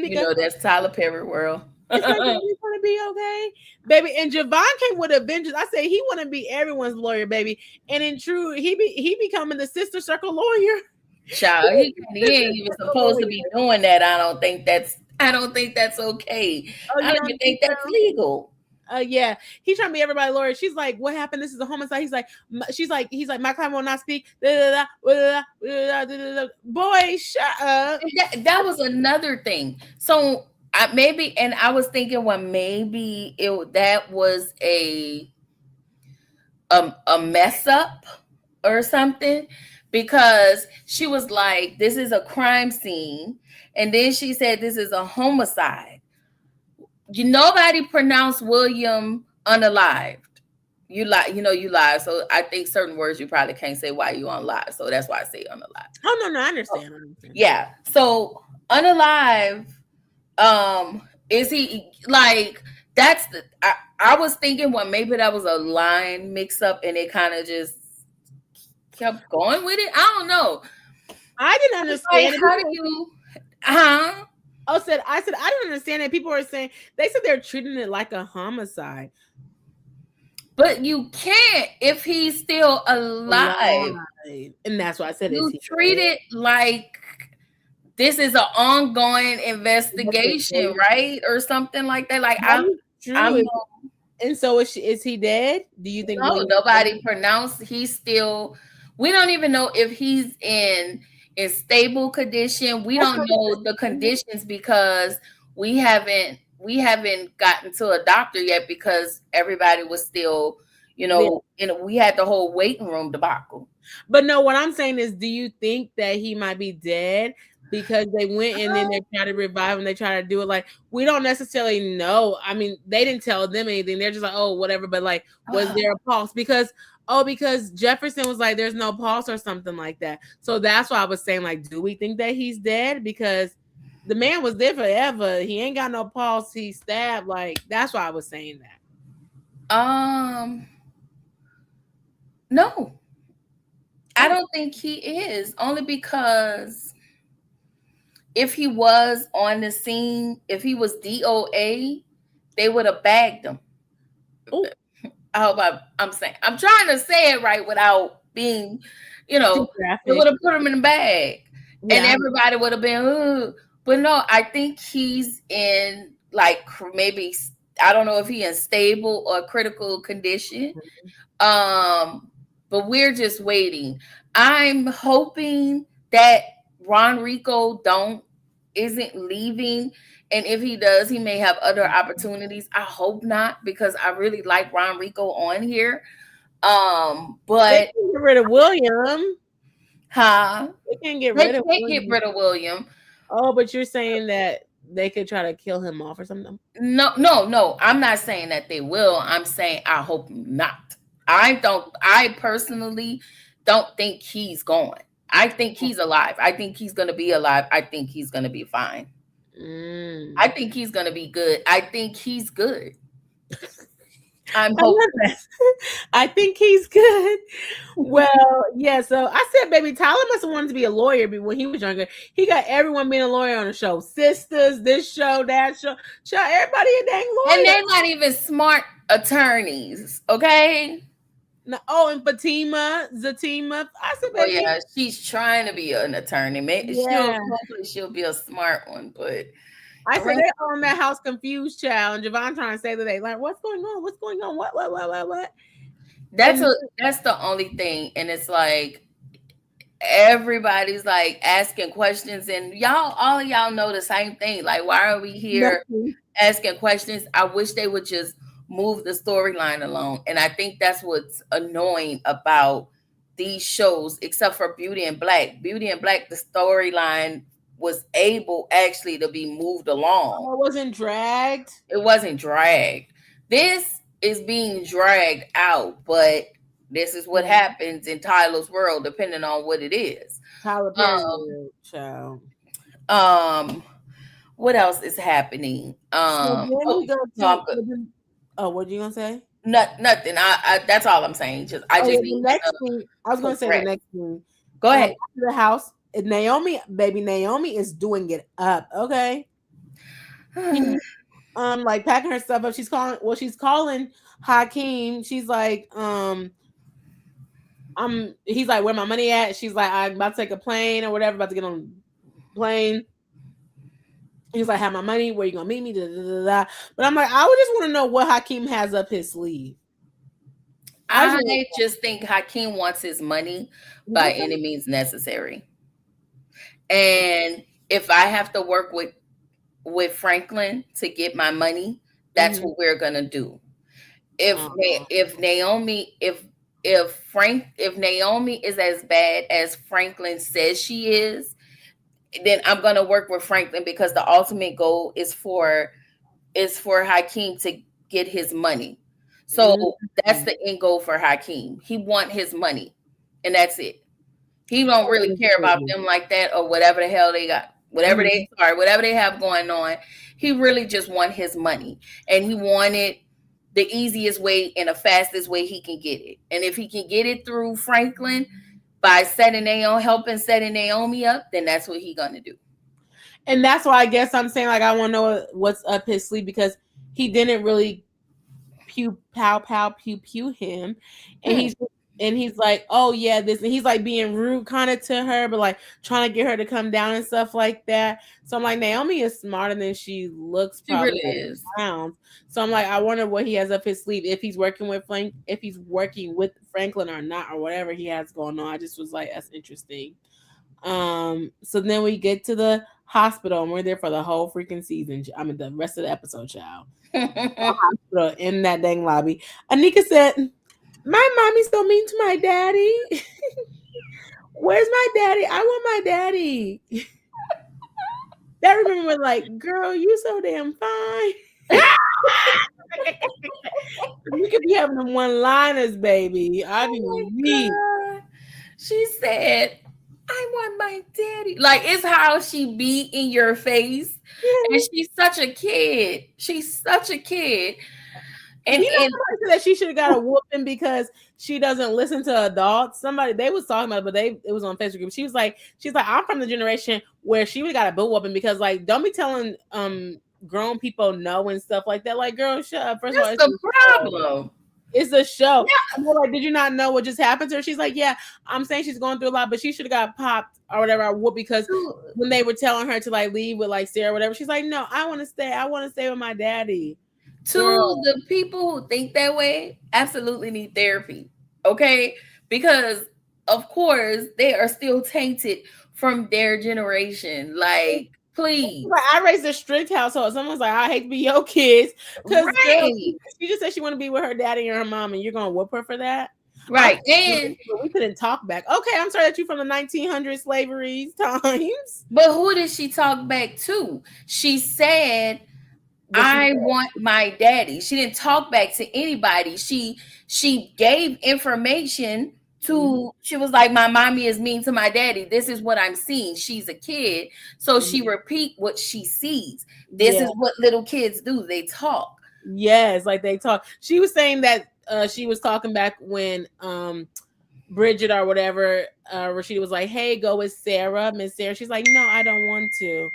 You know, that's Tyler Perry world. It's like, he's gonna be okay, baby. And Javon came with a vengeance. I say he want to be everyone's lawyer, baby. And in true, he becoming the sister circle lawyer. Child, he ain't even supposed to be doing that. I don't think that's okay. I don't even think that's legal. Yeah, he's trying to be everybody's lawyer. She's like, "What happened? This is a homicide." He's like, he's like, "My client will not speak." Boy, shut up. That was another thing. So I was thinking, well, maybe that was a mess up or something, because she was like, "This is a crime scene," and then she said, "This is a homicide." Nobody pronounced William unalived. You lied. So I think certain words you probably can't say while you on live. So that's why I say unalive. Oh no, I understand. Yeah. So unalive, is he like that's the I was thinking, well, maybe that was a line mix up and it kind of just kept going with it. I don't know. I didn't understand. Like, how do you I said I didn't understand it. People were saying, they said they're treating it like a homicide. But you can't if he's still alive. And that's why I said you treat it like this is an ongoing investigation, right? Or something like that. Like I'm and so is he dead? Do you think? No, nobody pronounced. He's still. We don't even know if he's in stable condition. We don't know the conditions because we haven't gotten to a doctor yet because everybody was still, we had the whole waiting room debacle. But no, what I'm saying is, do you think that he might be dead because they went and then they tried to revive him? They try to do it like, we don't necessarily know. I mean, they didn't tell them anything. They're just like, oh, whatever. But like, was there a pulse? Because Jefferson was like, there's no pulse or something like that. So that's why I was saying, like, do we think that he's dead? Because the man was there forever. He ain't got no pulse. He stabbed. Like, that's why I was saying that. No. I don't think he is, only because if he was on the scene, if he was DOA, they would have bagged him. Oh, I hope I'm saying, I'm trying to say it right without being, too they would graphic. have put him in the bag, and Yeah. everybody would have been. Ugh. But no, I think he's in like maybe, I don't know if he in stable or critical condition. Um, but we're just waiting. I'm hoping that Ron Rico don't isn't leaving, and if he does, he may have other opportunities. I hope not, because I really like Ron Rico on here. They But can get rid of William. huh, They can't get they rid of can't get William. rid of William. Oh, but you're saying that they could try to kill him off or something? No, no, no. I'm not saying that they will. I'm saying I hope not. I don't. I personally don't think he's gone. I think he's alive. I think he's gonna be alive. I think he's gonna be fine. I Mm. think he's gonna be good. I think he's good. I'm I love hoping. that. I think he's good. Well, yeah. So I said, baby, Tyler must have wanted to be a lawyer when he was younger. He got everyone being a lawyer on the show. Sisters, this show, that show. Child, everybody a dang And lawyer. they're not even smart attorneys, okay? No, oh, and Fatima, Zatima. I said, Oh baby, yeah, she's trying to be an attorney. Maybe yeah. hopefully she'll be a smart one, but I the said rest, they own that house confused child. And Javon trying to say that they like, what's going on? What's going on? What? that's And a that's the only thing. And it's like everybody's like asking questions, and y'all, all of y'all know the same thing. Like, why are we here nothing. asking questions? I wish they would just move the storyline along. And I think that's what's annoying about these shows, except for Beauty and Black. Beauty and Black, the storyline was able actually to be moved along. Oh, it wasn't dragged. It wasn't dragged. This is being dragged out, but this is what happens in Tyler's world, depending on what it is. Tyler Perry Um, child. um, what else is happening? So then we Oh, go no, to I'm good. what you gonna say? Nothing. I that's all I'm saying. Just I Oh just yeah, need the next to thing I was gonna say the progress. next thing. Go ahead. After the house, Naomi, baby, Naomi is doing it up. Okay. She like packing her stuff up. She's calling Hakeem. She's like, he's like, where my money at? She's like, I'm about to take a plane or whatever, about to get on a plane. He's like, have my money, where you gonna meet me? Da, da, da, da. But I'm like, I would just want to know what Hakeem has up his sleeve. I just think Hakeem wants his money by Okay. any means necessary. And if I have to work with Franklin to get my money, that's Mhm. what we're gonna do. If Uh-huh. if Naomi if Naomi is as bad as Franklin says she is, then I'm gonna work with Franklin, because the ultimate goal is for Hakeem to get his money. So that's Mhm. the end goal for Hakeem. He want his money, and that's it. He don't really care about them like that, or whatever the hell they got, Mhm. whatever they have going on. He really just want his money, and he wanted the easiest way and the fastest way he can get it. And if he can get it through Franklin by helping setting Naomi up, then that's what he gonna do. And that's why I guess I'm saying like I want to know what's up his sleeve because he didn't really pew pow pow pew pew him, and Hmm. he's like, oh yeah, this, and he's like being rude kind of to her, but like trying to get her to come down and stuff like that. So I'm like, Naomi is smarter than she looks, She probably really like is. sounds. So I'm like, I wonder what he has up his sleeve, if he's working with Franklin or not, or whatever he has going on. I just was like, that's interesting. So then we get to the hospital and we're there for the whole freaking season. I mean, the rest of the episode, child. Hospital in that dang lobby. Anika said, my mommy's so mean to my daddy. Where's my daddy? I want my daddy. That remember was like, girl, you so damn fine. You could be having them one liners, baby. I be Oh weak. my God. She said, I want my daddy. Like, it's how she be in your face. And Yeah. she's such a kid. She's such a kid. And Somebody said that she should have got a whooping because she doesn't listen to adults. Somebody they was talking about it, but it was on Facebook group. She's like, I'm from the generation where she would have got a boot whooping because like don't be telling grown people no and stuff like that. Like, girl, shut up. First of all, that's it's the a show. problem. It's a show. Yeah. And they're like, did you not know what just happened to her? She's like, yeah, I'm saying she's going through a lot, but she should have got popped or whatever. I would because when they were telling her to like leave with like Sarah, or whatever, she's like, no, I want to stay. I want to stay with my daddy. To Girl. the people who think that way, absolutely need therapy. Okay? Because of course they are still tainted from their generation. Like, please. Like, I raised a strict household. Someone's like, I hate to be your kids. Because, girl, Right. she just said she want to be with her daddy and her mom, and you're going to whoop her for that? I'm Right. And we couldn't talk back. Okay, I'm sorry that you from the 1900s slavery times. but who did she talk back to? She said, I want my daddy. She didn't talk back to anybody. She gave information to she was like, my mommy is mean to my daddy. This is what I'm seeing. She's a kid. So she repeat what she sees. This is what little kids do. They talk. Yes, like they talk. She was saying that she was talking back when Bridget or whatever, Rashida was like, hey, go with Sarah, Miss Sarah. She's like, no, I don't want to.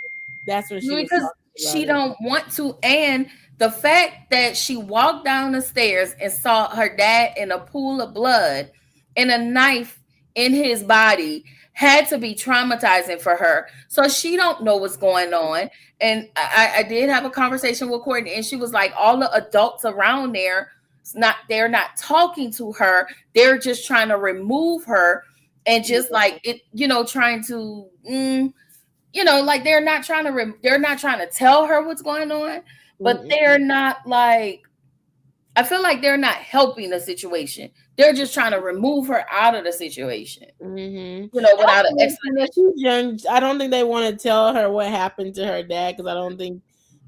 That's when she was Because she don't want to. And the fact that she walked down the stairs and saw her dad in a pool of blood and a knife in his body had to be traumatizing for her. So she don't know what's going on. And I did have a conversation with Courtney, and she was like, all the adults around there, they're not talking to her. They're just trying to remove her and just like it, trying to like they're not trying to tell her what's going on, but they're not like, I feel like they're not helping the situation. They're just trying to remove her out of the situation. Without an explanation. She's young. I don't think they want to tell her what happened to her dad because I don't think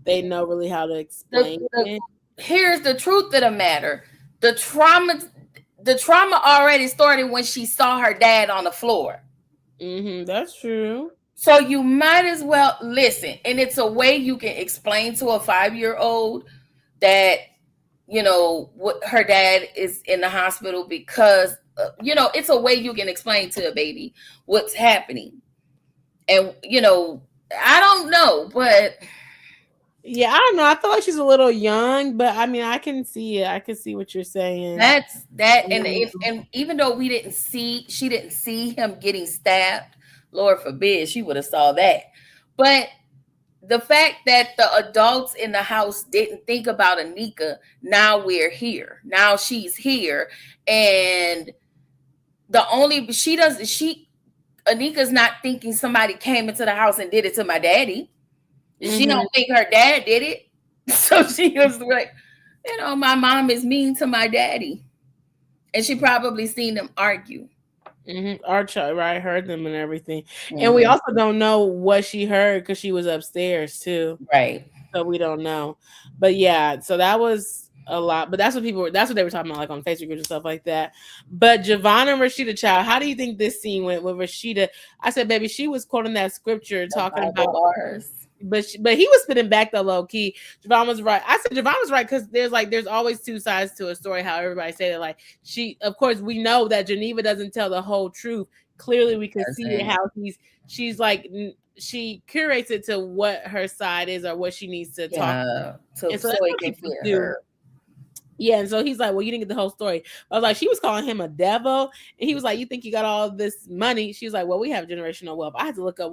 they know really how to explain it. Here's the truth of the matter. The trauma already started when she saw her dad on the floor. That's true. So you might as well listen. And it's a way you can explain to a 5-year-old that, what her dad is in the hospital because, it's a way you can explain to a baby what's happening. And, I don't know, but. Yeah, I don't know. I feel like she's a little young, but I mean, I can see it. I can see what you're saying. That's that. And even though she didn't see him getting stabbed, Lord forbid, she would have saw that. But the fact that the adults in the house didn't think about Anika, now we're here. Now she's here. And Anika's not thinking somebody came into the house and did it to my daddy. She don't think her dad did it. So she was like, my mom is mean to my daddy. And she probably seen them argue. Archer, right? Heard them and everything. And we also don't know what she heard because she was upstairs too. Right. So we don't know. But yeah, so that was a lot. But that's what they were talking about, like on Facebook and stuff like that. But Javon and Rashida, child, how do you think this scene went with Rashida? I said, baby, she was quoting that scripture talking about ours. But he was spitting back the low key. Javon was right. I said Javon was right because there's always two sides to a story. How everybody say it. Like of course, we know that Geneva doesn't tell the whole truth. Clearly, we can see it, how she's like she curates it to what her side is or what she needs to talk. So it can fit her. Yeah, and so he's like, well, you didn't get the whole story. I was like, she was calling him a devil, and he was like, you think you got all this money? She was like, well, we have generational wealth. I had to look up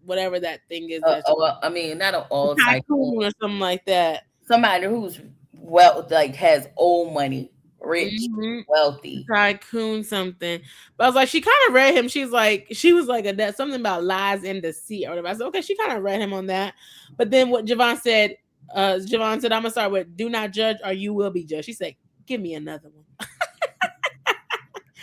whatever that thing is. Not an old tycoon or something like that. Somebody who's has old money, rich, wealthy, tycoon something. But I was like, she kind of read him. She was like something about lies and deceit or whatever. I said, okay, she kind of read him on that. But then what Javon said, I'm gonna start with, do not judge or you will be judged. She said, give me another one.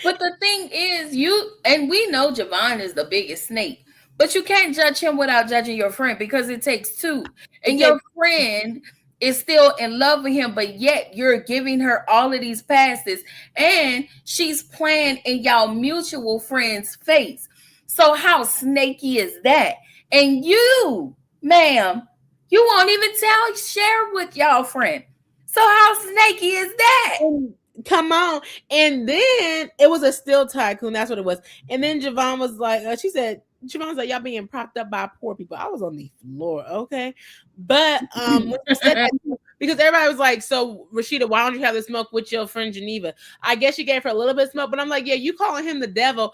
But the thing is, we know Javon is the biggest snake. But you can't judge him without judging your friend because it takes two. And your friend is still in love with him, but yet you're giving her all of these passes and she's playing in y'all mutual friend's face. So how snaky is that? And you, ma'am, you won't even share with y'all friend. So how snaky is that? And come on. And then it was a still tycoon. That's what it was. And then Javon was like, she said, Javon was like, y'all being propped up by poor people. I was on the floor, okay. But when she said that, because everybody was like, so Rashida, why don't you have the smoke with your friend Geneva? I guess she gave her a little bit of smoke, but I'm like, yeah, you calling him the devil.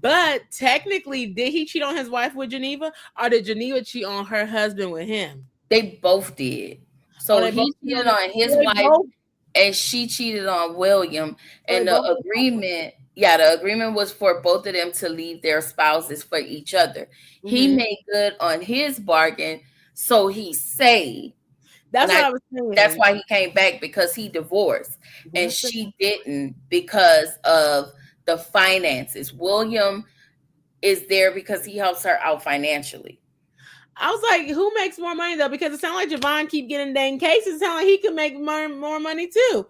But technically, did he cheat on his wife with Geneva, or did Geneva cheat on her husband with him? They both did. Oh, So they both he cheated cheated on it. on his So they wife both. and she cheated on William. So they And the both. agreement, yeah, the agreement was for both of them to leave their spouses for each other. He Mm-hmm. made good on his bargain, so he saved. And That's what I was that's saying. why he came back because he divorced and That's it. she didn't because of the finances. William is there because he helps her out financially. I was like, who makes more money though? Because it sounds like Javon keep getting dang cases. It sounds like he could make more money too.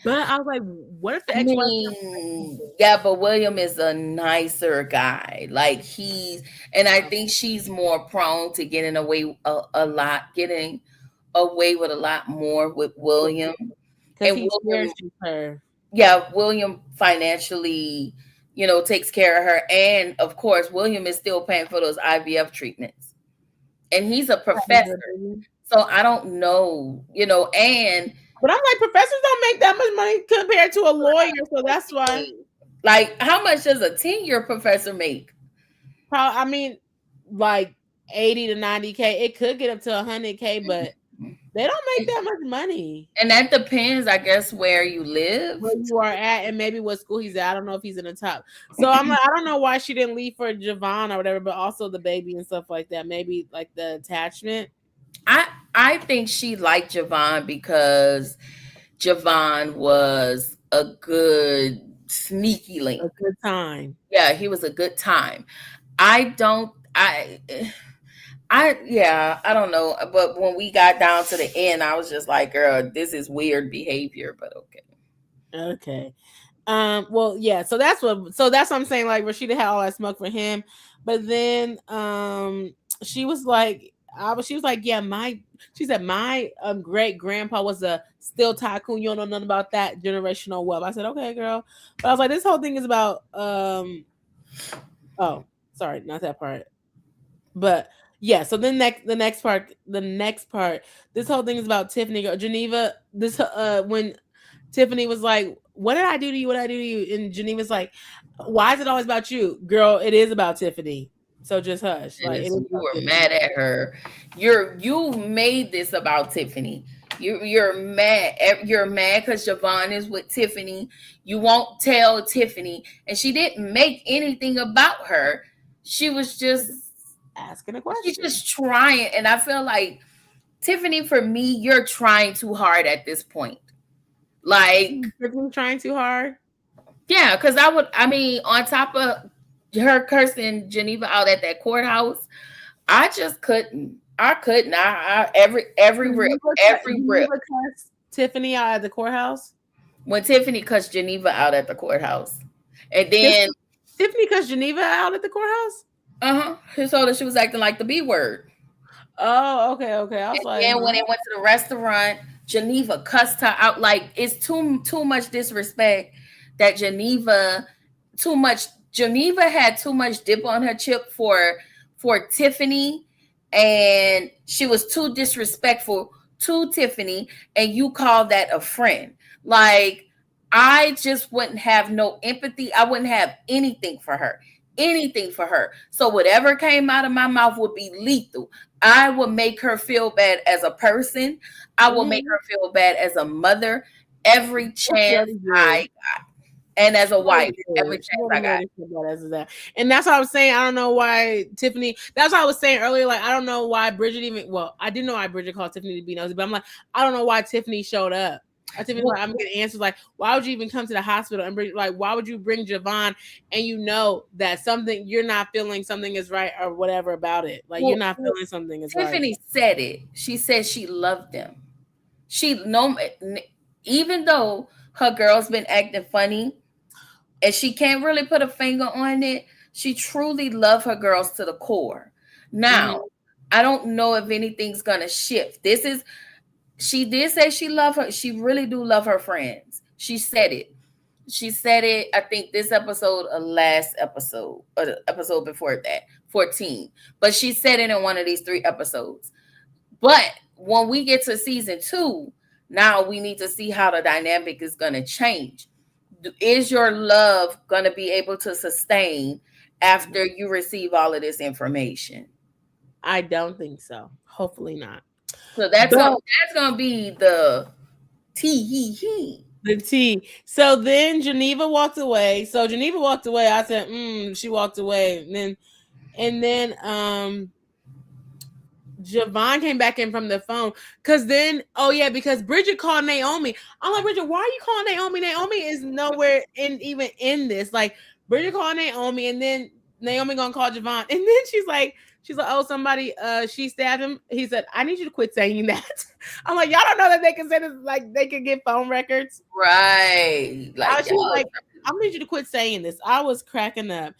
But I was like, what if the I ex-wife? mean, yeah, but William is a nicer guy. Like and I think she's more prone to getting away getting away with a lot more with William. Because And he William, cherishes her. yeah, William financially, takes care of her. And of course, William is still paying for those IVF treatments. And he's a professor. So I don't know, and But I'm like, professors don't make that much money compared to a lawyer, so that's why. like how much does a 10-year professor make? I mean, like 80 to 90K. It could get up to 100K, but they don't make that much money. And that depends, I guess, where you live. Where you are at and maybe what school he's at. I don't know if he's in the top. So I'm like, I don't know why she didn't leave for Javon or whatever, but also the baby and stuff like that. Maybe like the attachment. I think she liked Javon because Javon was a good sneaky link. A good time. Yeah, he was a good time. I don't I don't know, but when we got down to the end, I was just like, girl, this is weird behavior, but okay. Okay. Well, yeah, so that's what I'm saying. Like Rashida had all that smoke for him, but then she was like, she was like, yeah, she said my great grandpa was a still tycoon. You don't know nothing about that generational wealth. I said, okay, girl. But I was like, this whole thing is about oh, sorry, not that part. But yeah, so then the next part, this whole thing is about Tiffany or Geneva. This when Tiffany was like, "What did I do to you? What did I do to you?" And Geneva's like, "Why is it always about you, girl? It is about Tiffany. So just hush. And Like it is you about were Tiffany." mad at her. You made this about Tiffany. You're mad. You're mad because Javon is with Tiffany. You won't tell Tiffany, and she didn't make anything about her. She was just Asking a she's question. just trying, and I feel like Tiffany, for me, you're trying too hard at this point. Like, Tiffany trying too hard. yeah, because I mean, on top of her cursing Geneva out at that courthouse, I just couldn't. I couldn't. Every rip, every rip. Geneva cussed Tiffany out at the courthouse. When Tiffany cussed Geneva out at the courthouse, and then Tiffany cussed Geneva out at the courthouse. He told her she was acting like the B word. Oh, okay, okay. I was And like, then when they went to the restaurant, Geneva cussed her out. Like, it's too much disrespect that Geneva had too much dip on her chip for Tiffany, and she was too disrespectful to Tiffany, and you call that a friend. Like, I just wouldn't have no empathy. I wouldn't have anything for her. Anything for her. So whatever came out of my mouth would be lethal. I will make her feel bad as a person. I will make her feel bad as a mother every chance I got. And as a wife, every chance I got. And that's what I was saying. I don't know why Tiffany. That's what I was saying earlier. Like, I don't know why Bridget even. Well, I didn't know why Bridget called Tiffany to be nosy, but I'm like, I don't know why Tiffany showed up. Tiffany's like, I'm getting answers like, why would you even come to the hospital and bring, like, why would you bring Javon and you know that something you're not feeling something is right or whatever about it, like you're not feeling something is right. Tiffany said it. She said she loved them. Even though her girl's been acting funny, and she can't really put a finger on it, she truly loved her girls to the core. Now, I don't know if anything's gonna shift. she did say she loved her. She really do love her friends. She said it. She said it, I think this episode or last episode, or the episode before that, 14. But she said it in one of these 3 episodes. But when we get to season 2, now we need to see how the dynamic is going to change. Is your love going to be able to sustain after you receive all of this information? I don't think so. Hopefully not. So But that's gonna be the tee hee hee. the tea. So then Geneva walked away. So Geneva walked away. I said, she walked away. And then Javon came back in from the phone. Cause then, oh yeah, because Bridget called Naomi. I'm like, Bridget, why are you calling Naomi? Naomi is nowhere even in this. Like Bridget called Naomi, and then Naomi gonna call Javon. And then she's like, oh, somebody she stabbed him. He said, I need you to quit saying that. I'm like, y'all don't know that they can say this, like they can get phone records. Right. Like, She was like, I need you to quit saying this. I was cracking up.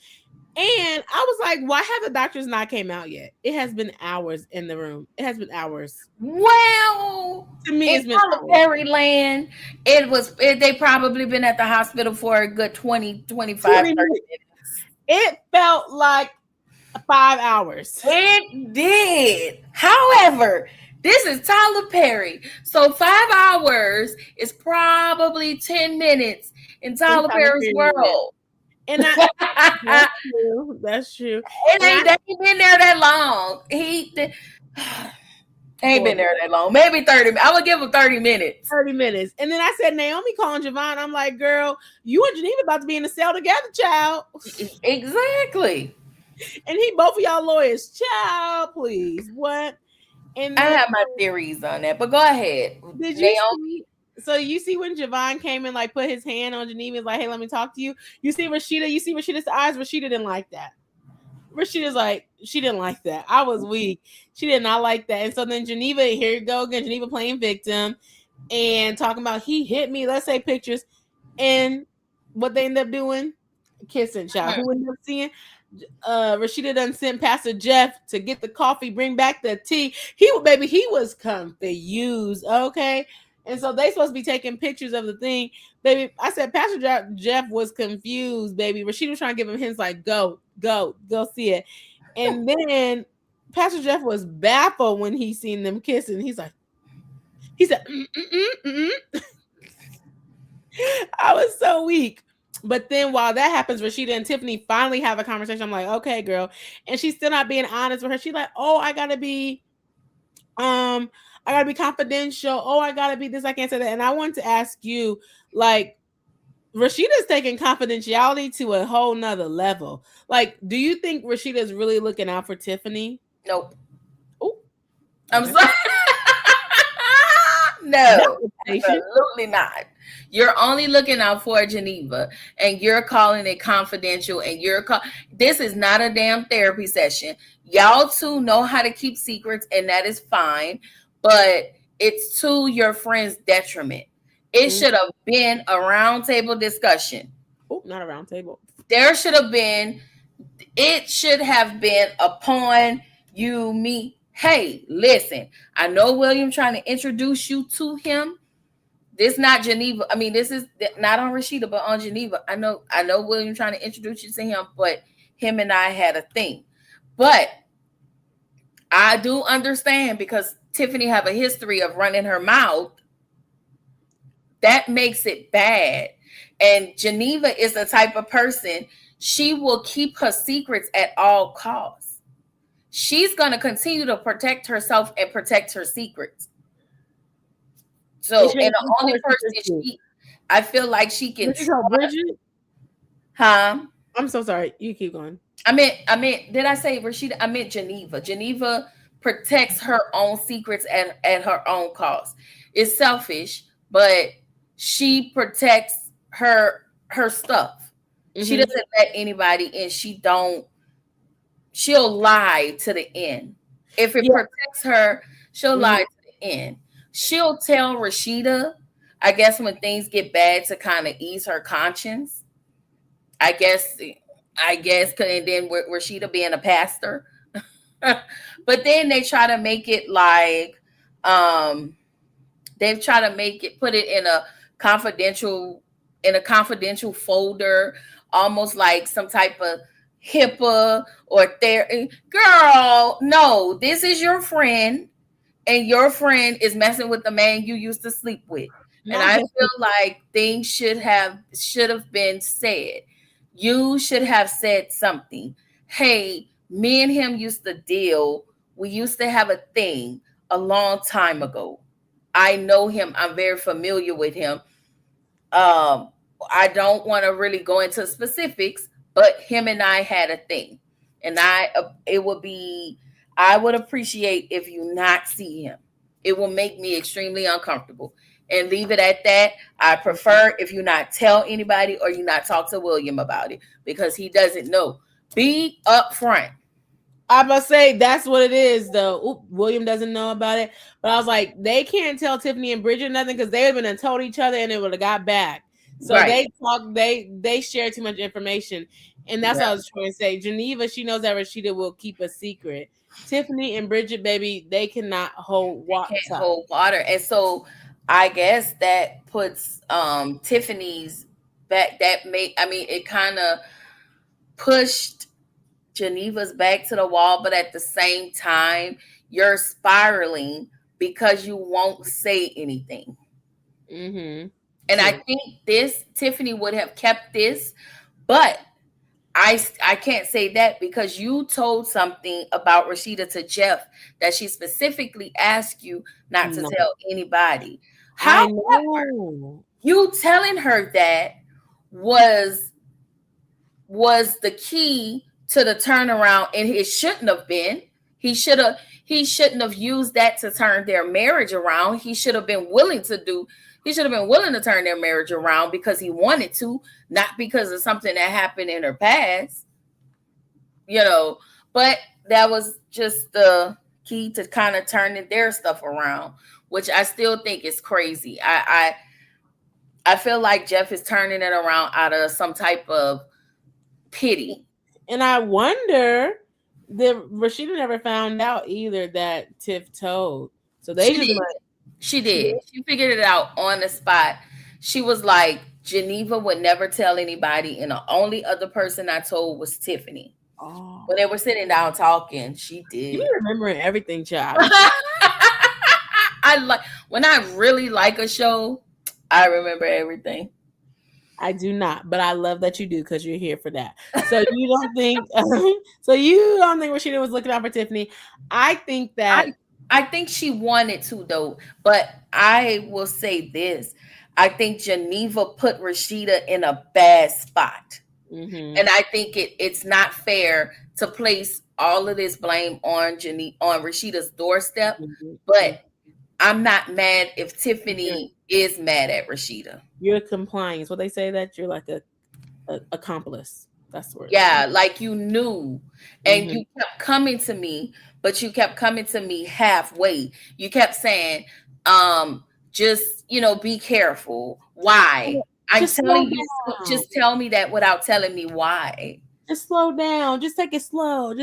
And I was like, why have the doctors not came out yet? It has been hours in the room. It has been hours. well, To me, it's in been hours. Fairyland, they probably been at the hospital for a good 20, 25, 30 minutes. It felt like 5 hours. It did. However, this is Tyler Perry. So 5 hours is probably 10 minutes in Tyler Perry's world. And that's true. That's true. They ain't been there that long. He ain't been there that long. Maybe 30. I would give him 30 minutes. 30 minutes. And then I said, Naomi calling Javon. I'm like, girl, you and Geneva about to be in the cell together, child. Exactly. And both of y'all lawyers, child, please. What? And I have my theories on that, but go ahead. Did you see? So you see when Javon came and like put his hand on Geneva, like, hey, let me talk to you. You see Rashida's eyes. Rashida didn't like that. Rashida's like, she didn't like that. I was weak. She did not like that. And so then Geneva, here you go again. Geneva playing victim and talking about he hit me. Let's say pictures. And what they end up doing, kissing, child. Who ended up seeing? Rashida done sent Pastor Jeff to get the coffee, bring back the tea. He was confused. Okay. And so they supposed to be taking pictures of the thing. Baby, I said Pastor Jeff was confused, baby. Rashida was trying to give him hints like, go see it. And then Pastor Jeff was baffled when he seen them kissing. He said, I was so weak. But then while that happens, Rashida and Tiffany finally have a conversation. I'm like, okay, girl. And she's still not being honest with her. She's like, oh, I gotta be confidential. Oh, I gotta be this. I can't say that. And I want to ask you, like, Rashida's taking confidentiality to a whole nother level. Like, do you think Rashida's really looking out for Tiffany? Nope. Oh, I'm sorry. No, absolutely not. You're only looking out for Geneva, and you're calling it confidential. And this is not a damn therapy session. Y'all two know how to keep secrets, and that is fine. But it's to your friend's detriment. It should have been a roundtable discussion. Oh, not a roundtable. It should have been upon you, me. Hey, listen, I know William trying to introduce you to him. This not Geneva. I mean, this is not on Rashida, but on Geneva. I know William trying to introduce you to him, but him and I had a thing. But I do understand because Tiffany have a history of running her mouth. That makes it bad. And Geneva is the type of person, she will keep her secrets at all costs. She's going to continue to protect herself and protect her secrets. So, and the only person I feel like she can Bridget? Huh? I'm so sorry. You keep going. I meant, did I say Rashida? I meant Geneva. Geneva protects her own secrets at her own cost. It's selfish, but she protects her stuff. She doesn't let anybody in. She'll lie to the end. If it protects her, she'll lie to the end. She'll tell Rashida, I guess, when things get bad to kind of ease her conscience. I guess, and then Rashida being a pastor. But then they try to make it like, They've tried to make it, put it confidential in a confidential folder, almost like some type of HIPAA or there. Girl, no, this is your friend, and your friend is messing with the man you used to sleep with. And Not I just feel like things should have been said. You should have said something. Hey, me and him used to deal. We used to have a thing a long time ago. I know him. I'm very familiar with him. Um, I don't want to really go into specifics, but him and I had a thing, and it would be I would appreciate if you not see him. It will make me extremely uncomfortable, and leave it at that. I prefer if you not tell anybody or you not talk to William about it because he doesn't know. Be upfront. I'm gonna say that's what it is though. Oop, William doesn't know about it, but I was like, they can't tell Tiffany and Bridget nothing because they would have been and told each other, and it would have got back. So Right. they talk, they share too much information, and that's what I Yeah. was trying to say. Geneva, she knows that Rashida will keep a secret. Tiffany and Bridget, baby, they cannot hold They can't water. hold water. And so I guess that puts Tiffany's back, that made, I mean, it kind of pushed Geneva's back to the wall, but at the same time, you're spiraling because you won't say anything. Mm-hmm. And I True. think this Tiffany would have kept this, but I can't say that because you told something about Rashida to Jeff that she specifically asked you not to No, tell anybody. I However, know. you telling her that was was the key to the turnaround, and it shouldn't have been. He shouldn't have used that to turn their marriage around. He should have been willing to turn their marriage around because he wanted to, not because of something that happened in her past, you know. But that was just the key to kind of turning their stuff around, which I still think is crazy. I feel like Jeff is turning it around out of some type of pity. And I wonder that Rashida never found out either that Tiff told. So they She just did. like She she did. did. She figured it out on the spot. She was like, Geneva would never tell anybody, and the only other person I told was Tiffany. When Oh, they were sitting down talking, she you be did. remembering everything, child. I like when I really like a show, I remember everything. I do not, but I love that you do because you're here for that. So you don't think, so you don't think Rashida was looking out for Tiffany? I think I that. I think she wanted to though, but I will say this. I think Geneva put Rashida in a bad spot. Mm-hmm, And I think it's not fair to place all of this blame on on Rashida's doorstep. mm-hmm. But I'm not mad if You're, Tiffany is mad at Rashida. you're compliance. What they say that you're like a accomplice. That's the word they say. Yeah, like you knew, and Mm-hmm. you kept coming to me, but you kept coming to me halfway. You kept saying, just be careful. Why? I'm Just slow telling you, down. just tell me that without telling me why. Just slow down. Just take it slow.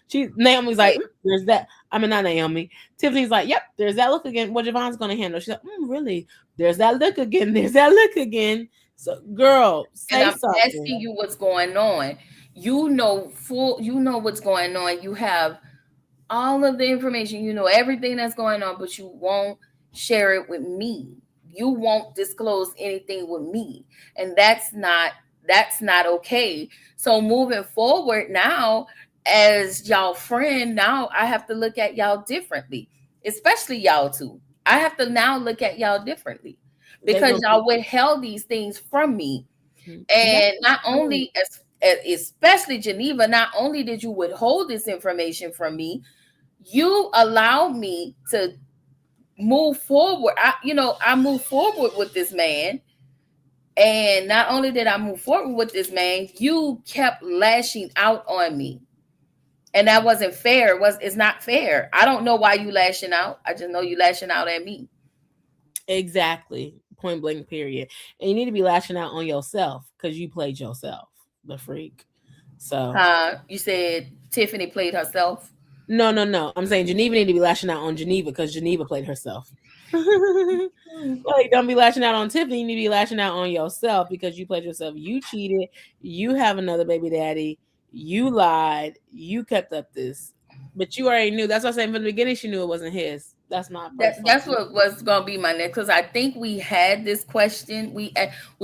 She Naomi's like, Right. "Mm, there's that. I mean, not Naomi. Tiffany's like, yep, there's that look again. What Javon's gonna handle. She's like, really? There's that look again. There's that look again. So, girl, And say I'm something. asking you what's going on. You know what's going on. You have all of the information, everything that's going on, but you won't share it with me. You won't disclose anything with me. And that's not okay. So moving forward now, as y'all friend, now I have to look at y'all differently, especially y'all two. I have to now look at y'all differently They because gonna be y'all withheld these things from me. and that's And not fine. only especially Geneva, not only did you withhold this information from me, you allowed me to move forward. I moved forward with this man. And not only did I move forward with this man, you kept lashing out on me. And that wasn't fair. It's not fair. I don't know why you lashing out. I just know you lashing out at me. Exactly. Point blank. Period. And you need to be lashing out on yourself because you played yourself, the freak. So You said Tiffany played herself. No, no, no. I'm saying Geneva need to be lashing out on Geneva because Geneva played herself. Like, don't be lashing out on Tiffany. You need to be lashing out on yourself because you played yourself. You cheated. You have another baby daddy. You lied. You kept up this. But you already knew. That's what I'm saying from the beginning. She knew it wasn't his. That's my first fault. That's what was gonna be my next, because I think we had this question. We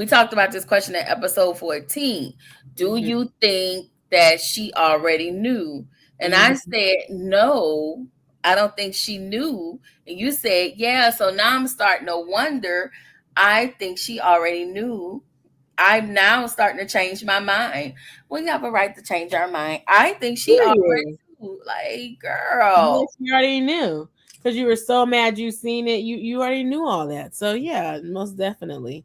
talked about this question in episode 14. Do Mm-hmm. you think that she already knew? And I Mm-hmm. said no. I don't think she knew. And you said yeah. So now I'm starting to wonder. I think she already knew. I'm now starting to change my mind. We have a right to change our mind. I think she already Period. knew. Like, Yes, girl. you already knew because you were so mad you seen it. You already knew all that. So yeah, most definitely.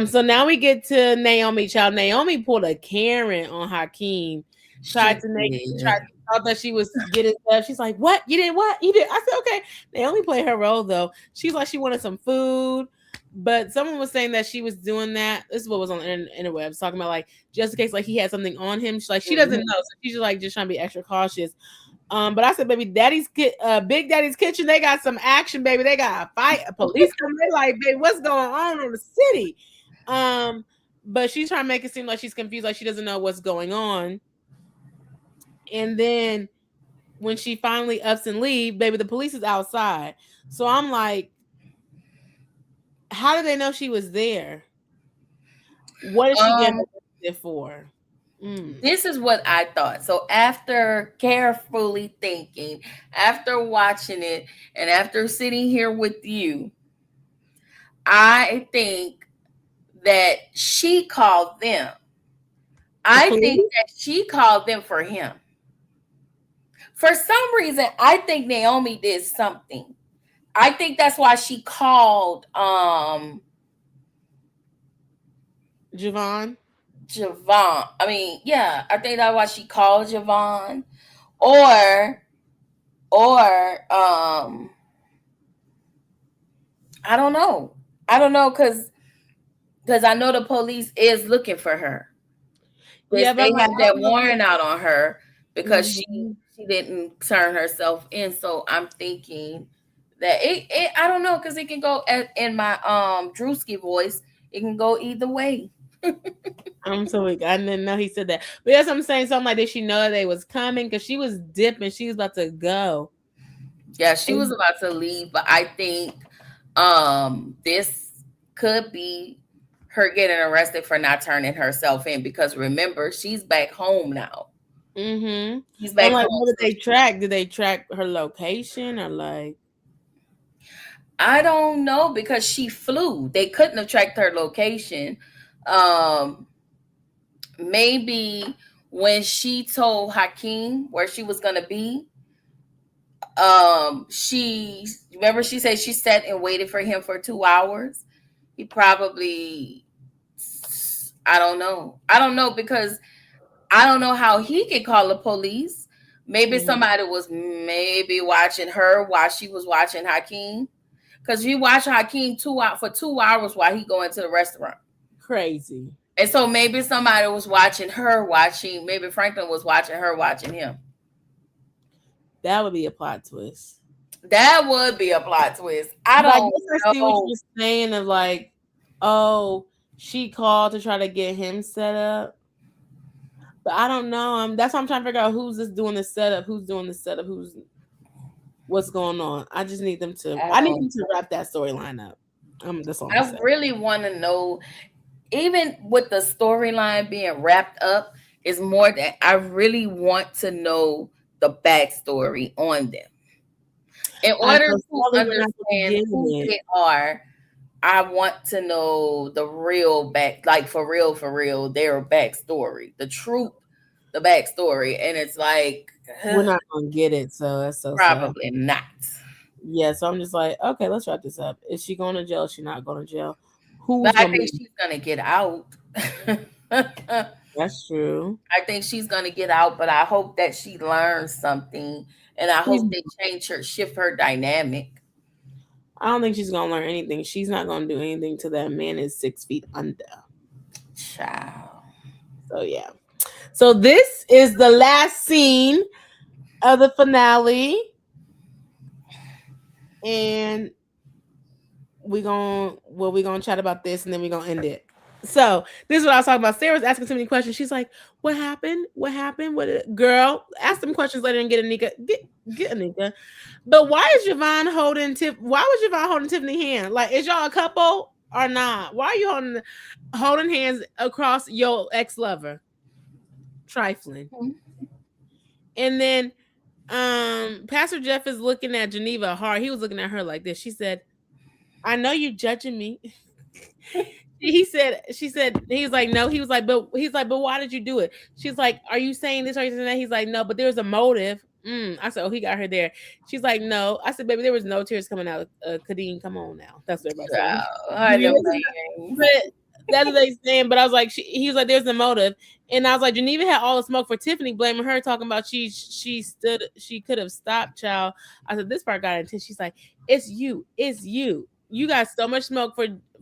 So now we get to Naomi. Child Naomi pulled a Karen on Hakeem. Tried She to make tried did. thought that she was getting stuff. She's like, "What? You did what? You did?" I said, "Okay." Naomi played her role though. She's like she wanted some food, but someone was saying that she was doing that. This is what was on the interwebs talking about like just in case like he had something on him. She's like she doesn't Mhm. know, so she's just trying to be extra cautious. But I said, baby, Big Daddy's Kitchen, they got some action, baby. They got a fight, a police coming. They like, baby, what's going on in the city? Um, but she's trying to make it seem like she's confused, like she doesn't know what's going on. And then when she finally ups and leave, baby, the police is outside. So I'm like, how did they know she was there? What is she getting Um, arrested for? Mm. this is what I thought. So after carefully thinking, after watching it, and after sitting here with you, I think that she called them. The I think police? that she called them for him. For some reason, I think Naomi did something. I think that's why she called Javon? Javon. I mean, yeah, I think that's why she called Javon. Or or I don't know. I don't know because I know the police is looking for her. Yeah, Because but I'm they like, have I that don't know. warrant out on her because Mhm. she didn't turn herself in. So I'm thinking that it I don't know, because it can go in my Drewski voice. It can go either way. I'm so weak. I didn't know he said that. But that's what I'm saying. Something like, did she know they was coming? Because she was dipping. She was about to go. Yeah, she was And about to leave, but I think this could be her getting arrested for not turning herself in, because remember, she's back home now. mm-hmm. She's But I'm back like, home. what did So they track? Did they track her location or like I don't know, because she flew. They couldn't have tracked her location. Um, maybe when she told Hakeem where she was gonna be, she remember she said she sat and waited for him for 2 hours. He probably, I don't know. I don't know, because I don't know how he could call the police. Maybe mhm, somebody was maybe watching her while she was watching Hakeem. Because you watch Hakeem 2 out for 2 hours while he go into the restaurant. crazy? And so maybe somebody was watching her watching, maybe Franklin was watching her watching him. That would be a plot twist. That would be a plot twist. I But I don't guess I see what know. you're saying of like, oh, she called to try to get him set up. But I don't know. That's why I'm trying to figure out who's just doing the setup, who's doing the setup, who's what's going on. I just need them to. I I need don't them to wrap that storyline up. That's all I'm gonna I say. really want to know, even with the storyline being wrapped up, is more that I really want to know the backstory on them. In I order know to sadly we're not gonna be understand getting who it. they are, I want to know the real back, like for real, their backstory, the truth, the backstory. And it's like, We're not gonna get it, so that's so sad. probably not. Yeah, so I'm just like, okay, let's wrap this up. Is she going to jail? Is she not going to jail? But Who's I gonna think be? she's gonna get out. I That's true. think she's gonna get out, but I hope that she learns something, and I She's, hope they change her, shift her dynamic. I don't think she's gonna learn anything. She's not gonna do anything till that man is 6 feet under. Child. So yeah. So this is the last scene the finale, and we gonna chat about this, and then we gonna end it. So this is what I was talking about. Sarah was asking so many questions. She's like, "What happened? What happened? Girl, ask them questions later and get Anika. Get Anika." But why is Javon holding Tiff? Why was Javon holding Tiffany's hand? Like, is y'all a couple or not? Why are you holding hands across your ex lover? Trifling. And then Pastor Jeff is looking at Geneva hard. He was looking at her like this. She said, "I know you judging me." She said, he's like, no, he's like, but why did you do it? She's like, are you saying this or saying that? He's like, no, but there's a motive. I said, oh, he got her there. She's like, no. I said, baby, there was no tears coming out. Kadeem, come on now. That's what everybody's saying. I know names. But that's what they saying. But I was like, he was like, there's a motive. And I was like, Geneva had all the smoke for Tiffany, blaming her, talking about she could have stopped, child. I said, this part got intense. She's like, it's you. You got so much smoke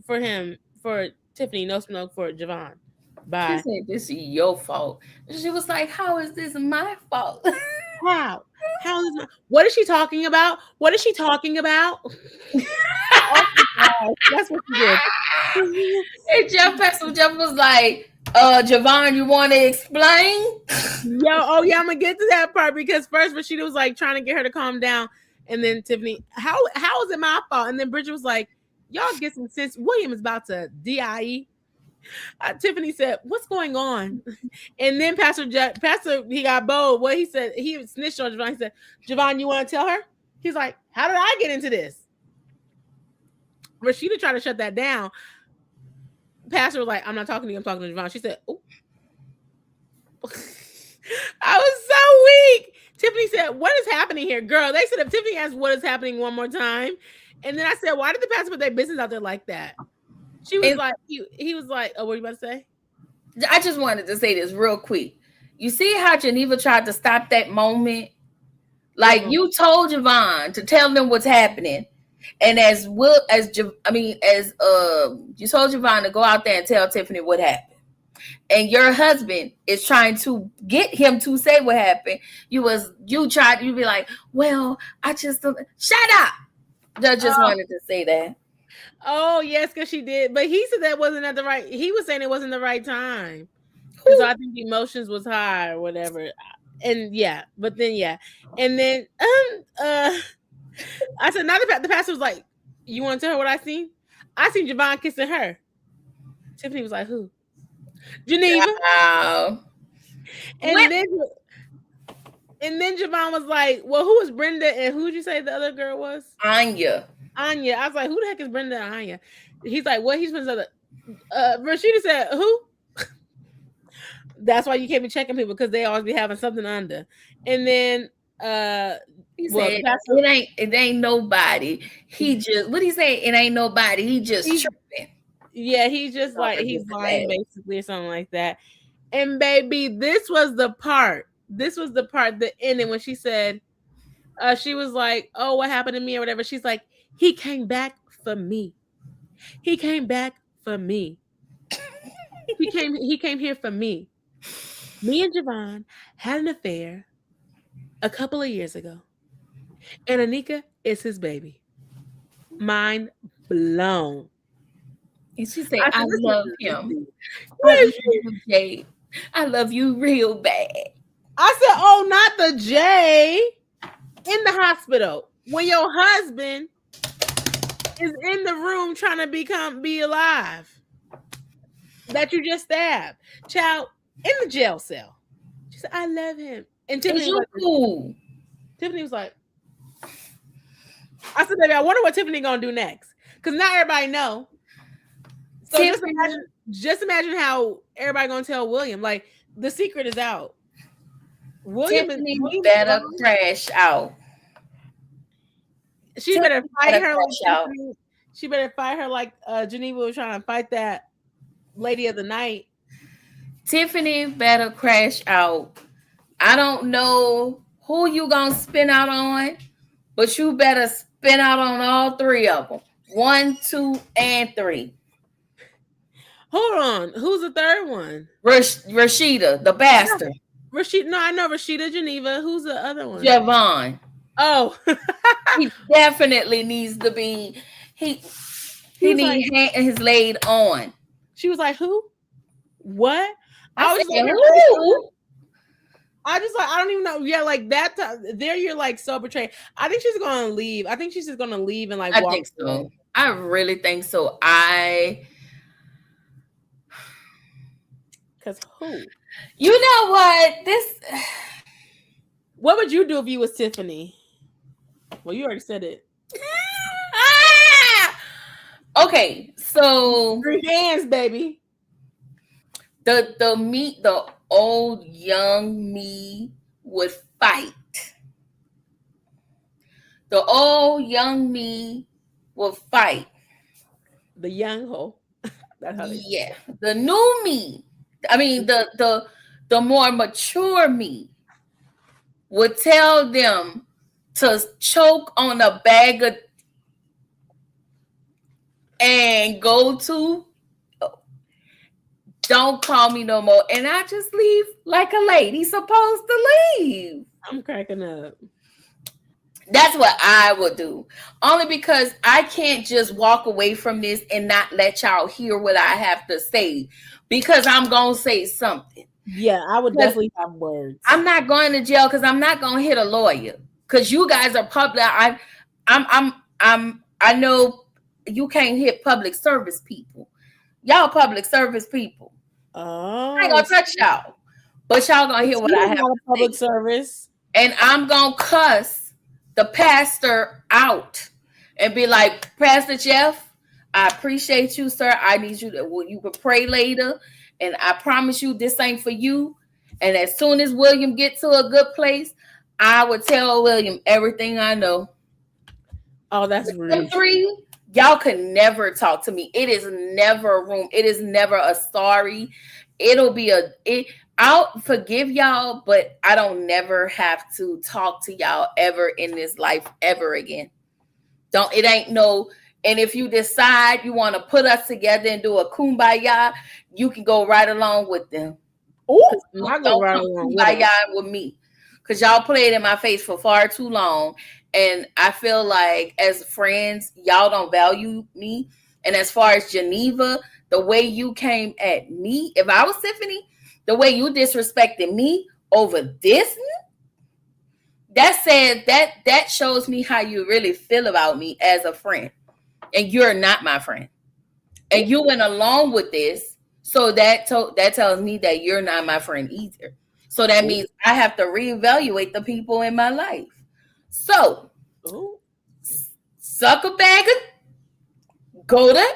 for him, for Tiffany, no smoke for Javon. She Bye. said, this is your fault. She was like, how is this my fault? How? What is she talking about? What is she talking about? Oh my gosh, that's what she did. And Jeff was like, Javon, you want to explain? Oh yeah, I'm gonna get to that part because first Rashida was like trying to get her to calm down, and then Tiffany, how is it my fault? And then Bridget was like, y'all get some sense. William is about to die. Tiffany said, what's going on? And then Pastor, he got bold. What he said, he snitched on Javon. He said, Javon, you want to tell her? He's like, how did I get into this? Rashida tried to shut that down. Pastor was like, I'm not talking to you, I'm talking to Javon. She said, oh. I was so weak. Tiffany said, what is happening here? Girl, they said if Tiffany asked what is happening one more time. And then I said, why did the pastor put their business out there like that? She was like, he was like, oh, what are you about to say? I just wanted to say this real quick. You see how Geneva tried to stop that moment? Like you told Javon to tell them what's happening. And you told Javon to go out there and tell Tiffany what happened. And your husband is trying to get him to say what happened. You be like, well, I just shut up. I just wanted to say that. Oh, yes, because she did. But he said that wasn't at the right. He was saying it wasn't the right time. So I think emotions was high or whatever. And yeah, but then yeah. And then I said, now the pastor was like, you want to tell her what I seen? I seen Javon kissing her. Tiffany was like, who? Geneva. Wow. And then Javon was like, well, who was Brenda and who did you say the other girl was? Anya. I was like, who the heck is Brenda and Anya? He's like, what? He's been Rashida said, who? That's why you can't be checking people because they always be having something under. And then he said, it ain't nobody. He just, what he say? It ain't nobody. He just tripping. Yeah, he's just like, he's lying basically or something like that. And baby, this was the part, the ending when she said, she was like, oh, what happened to me or whatever. She's like, he came back for me. He came back for me. He came here for me. Me and Javon had an affair a couple of years ago. And Anika is his baby. Mind blown. And she said, I love him. I love you, Jay. I love you real bad. I said, oh, not the Jay. In the hospital. When your husband is in the room trying to be alive. That you just stabbed. Child, in the jail cell. She said, I love him. And Tiffany was like, cool. Tiffany was like, I said, baby, I wonder what Tiffany gonna do next. Because not everybody know. So just imagine how everybody gonna tell William. Like, the secret is out. William better crash out. She better fight her like Tiffany. She better fight her like Geneva was trying to fight that lady of the night. Tiffany better crash out. I don't know who you gonna spin out on, but you better spin out on all three of them. 1, 2, and 3. Hold on. Who's the third one? Rashida, the bastard. Rashida. No, I know Rashida Geneva. Who's the other one? Javon. Oh, He definitely needs to be. He he he was like, needs his laid on. she was like, who? What? I I was said, just over here like, who? I just like I don't even know. Yeah, like that time there, you're like so betrayed. I think she's gonna leave. I think she's just gonna leave and like I walk think away. so. I really think so. I. Cause who? You know what? This. What would you do if you was Tiffany? Well, you already said it. Ah! Okay, so Three hands, baby. the old young me would fight. The old young me would fight. The young ho. That's how they say Yeah, the new me. I mean, it. the more mature me would tell them to choke on a bag of and go to. Don't call me no more, and I just leave like a lady supposed to leave. I'm cracking up. That's what I would do. Only because I can't just walk away from this and not let y'all hear what I have to say because I'm going to say something. Yeah, I would Because definitely have words. I'm not going to jail because I'm not going to hit a lawyer. Because you guys are public. I know you can't hit public service people. Y'all public service people. I ain't Oh, going to touch y'all. But y'all going to hear what I she's have not to a public say. service. And I'm going to cuss the pastor out and be like, Pastor Jeff, I appreciate you, sir. I need you to, well, you can pray later. And I promise you this ain't for you. And as soon as William get to a good place, I would tell William everything I know. Oh, that's Them rude. three, y'all can never talk to me. It is never a room. It is never a sorry. It'll be I'll forgive y'all, but I don't never have to talk to y'all ever in this life ever again. Don't it ain't no. And if you decide you want to put us together and do a kumbaya, you can go right along with them. Oh, Cause I go don't right come along with kumbaya them. with me. Cause y'all played in my face for far too long. And I feel like as friends, y'all don't value me. And as far as Geneva, the way you came at me, if I was Tiffany, the way you disrespected me over this, that said that shows me how you really feel about me as a friend. And you're not my friend. And Oh, you went along with this, so that tells me that you're not my friend either. So that oh, means I have to reevaluate the people in my life. So oh. suck a bagger, go to,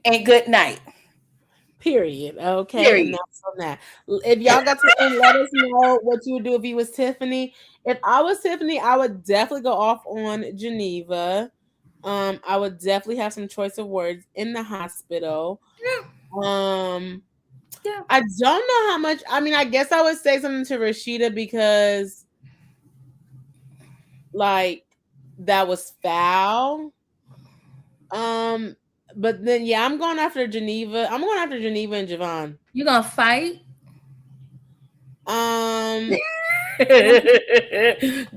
and good night. Period. Okay, and Period. that's on that. If y'all got to end, let us know what you would do if you was Tiffany. If I was Tiffany, I would definitely go off on Geneva. I would definitely have some choice of words in the hospital. Yeah, Um, yeah. I don't know how much. I mean, I guess I would say something to Rashida because, like, that was foul. Um, but then yeah, I'm going after Geneva. I'm going after Geneva and Javon. You gonna fight? Um,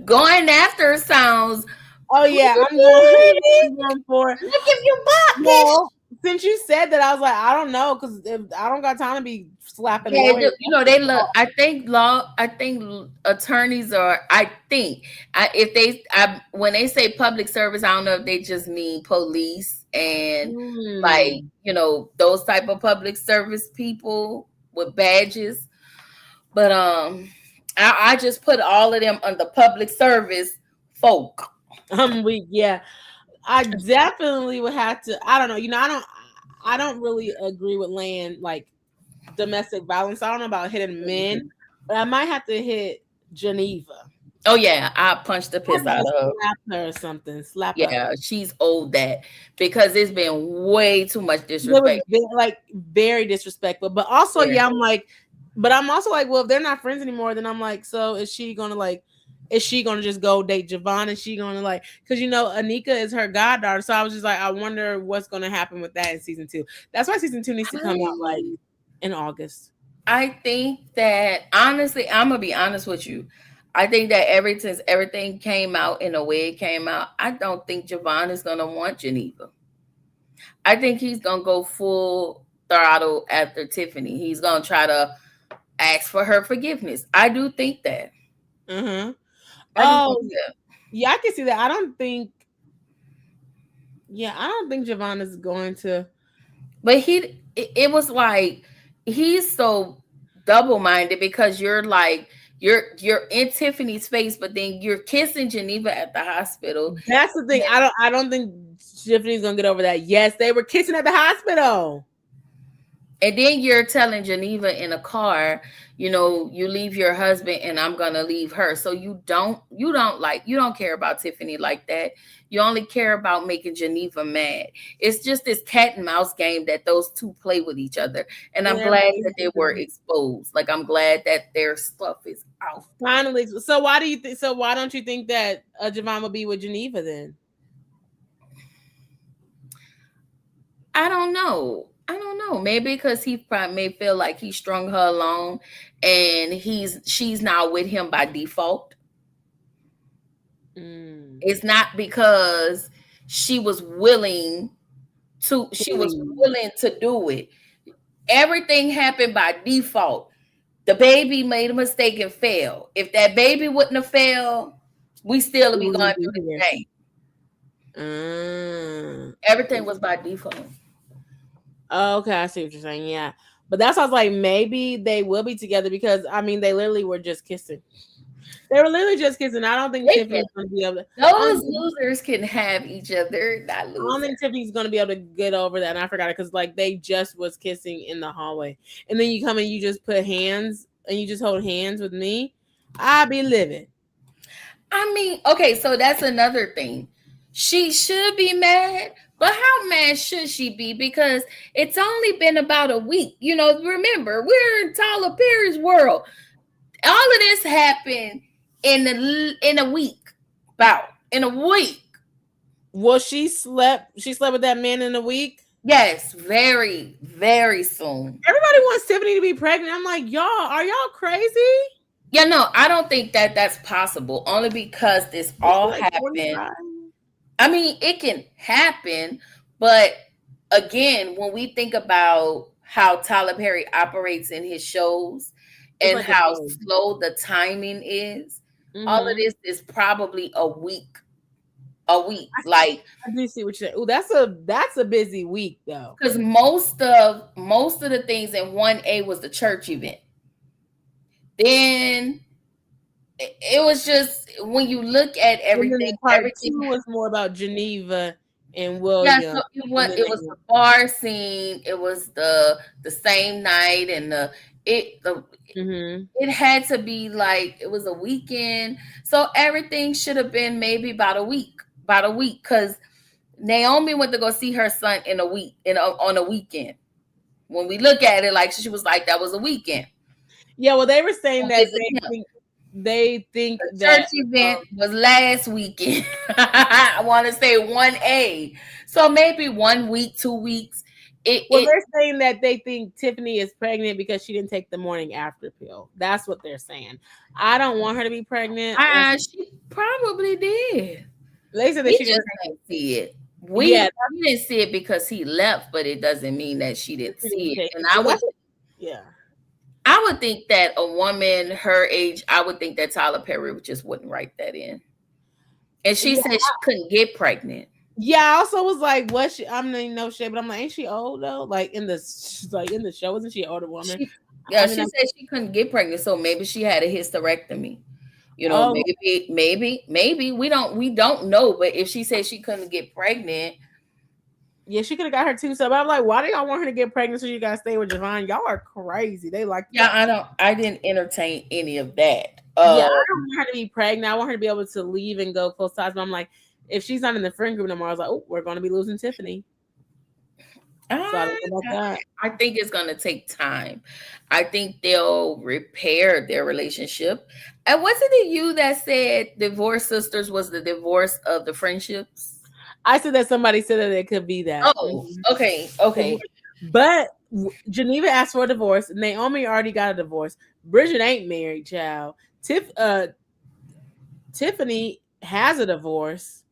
Going after sounds. oh yeah, I'm going for Look if you buck, bitch. well. Since you said that, I was like, I don't know, because I don't got time to be slapping Yeah, lawyers. you know they look. I think law. I think attorneys are. I think if they. When they say public service, I don't know if they just mean police and like Hmm. those type of public service people with badges. But I just put all of them under public service folk. I'm weak. Yeah, I definitely would have to. I don't know. I don't really agree with laying like domestic violence. I don't know about hitting men, but I might have to hit Geneva. Oh yeah, I punched the I piss out gotta of her. slap her or something. Slap her. Yeah, she's owed that because it's been way too much It was disrespect. like very disrespectful. But also, Very. yeah, but I'm also like, well, if they're not friends anymore, then I'm like, so is she gonna just go date Javon? Is she gonna like, because Anika is her goddaughter. So I was just like, I wonder what's gonna happen with that in season 2. That's why season 2 needs to come out like I in August. I think that honestly, I'm gonna be honest with you. I think that ever since everything came out in the way it came out, I don't think Javon is gonna want Geneva. I think he's gonna go full throttle after Tiffany. He's gonna try to ask for her forgiveness. I do think that. Uh-huh. I do think Oh, that. yeah, I can see that. I don't think Javon is going to. But it was like he's so double minded because you're like you're in Tiffany's face, but then you're kissing Geneva at the hospital. That's the thing. I don't think Tiffany's gonna get over that. Yes, they were kissing at the hospital. And then you're telling Geneva in a car, you leave your husband and I'm gonna leave her. So you don't care about Tiffany like that. You only care about making Geneva mad. It's just this cat and mouse game that those two play with each other. And And I'm glad everybody that they were exposed. Like I'm glad that their stuff is out. finally. So why do you think? So why don't you think that Javon will be with Geneva then? I don't know. I don't know. Maybe because he probably may feel like he strung her along and she's now with him by default. Mm. It's not because she was willing she was willing to do it. Everything happened by default. The baby made a mistake and failed. If that baby wouldn't have failed, we still would be going through the game. Everything was by default. Okay, I see what you're saying. Yeah, but that's why I was like, maybe they will be together because I mean, they literally were just kissing. They were literally just kissing. I don't think Tiffany's going to be able to. Those losers can have each other. Not losers. I don't think Tiffany's going to be able to get over that. And I forgot it because like they just was kissing in the hallway, and then you come and you just put hands and you just hold hands with me. I be living. I mean, okay, so that's another thing. She should be mad, but how mad should she be? Because it's only been about a week. Remember, we're in Tyler Perry's world. All of this happened in a week. About in a week. Well, she slept with that man in a week. Yes, very, very soon. Everybody wants Tiffany to be pregnant. I'm like, are y'all crazy? Yeah, no, I don't think that that's possible. Only because this all happened. 45. I mean, it can happen, but again, when we think about how Tyler Perry operates in his shows and how slow the timing is, all of this is probably a week. Like I do see what you're saying. Oh, that's a busy week though. Because most of the things in 1A was the church event. Then it was just when you look at everything, everything was more about Geneva and William. Yeah, so it was the bar scene. It was the same night, and it had to be like it was a weekend. So everything should have been maybe about a week, because Naomi went to go see her son in a week, on a weekend. When we look at it, like she was like that was a weekend. Yeah, well, they were saying that they think the church event was last weekend. I want to say 1A, so maybe 1 week, 2 weeks. They're saying that they think Tiffany is pregnant because she didn't take the morning after pill. That's what they're saying. I don't want her to be pregnant. She probably did. They said that she just didn't see it. We didn't see it because he left, but it doesn't mean that she didn't see it. And I would think that a woman her age, I would think that Tyler Perry just wouldn't write that in. And she said she couldn't get pregnant. Yeah, I also was like, "What?" I mean, no shit, but I'm like, ain't she old though? Like in the show, wasn't she an older woman? She said she couldn't get pregnant, so maybe she had a hysterectomy. Maybe we don't know. But if she said she couldn't get pregnant, yeah, she could have got her too. So I'm like, why do y'all want her to get pregnant so you gotta stay with Javon? Y'all are crazy. They like I didn't entertain any of that. I don't want her to be pregnant. I want her to be able to leave and go close ties. But I'm like, if she's not in the friend group no more, I was like, oh, we're going to be losing Tiffany. I think it's going to take time. I think they'll repair their relationship. And wasn't it you that said Divorce Sisters was the divorce of the friendships? I said that somebody said that it could be that. Oh, okay. But Geneva asked for a divorce. Naomi already got a divorce. Bridget ain't married, child. Tiffany has a divorce.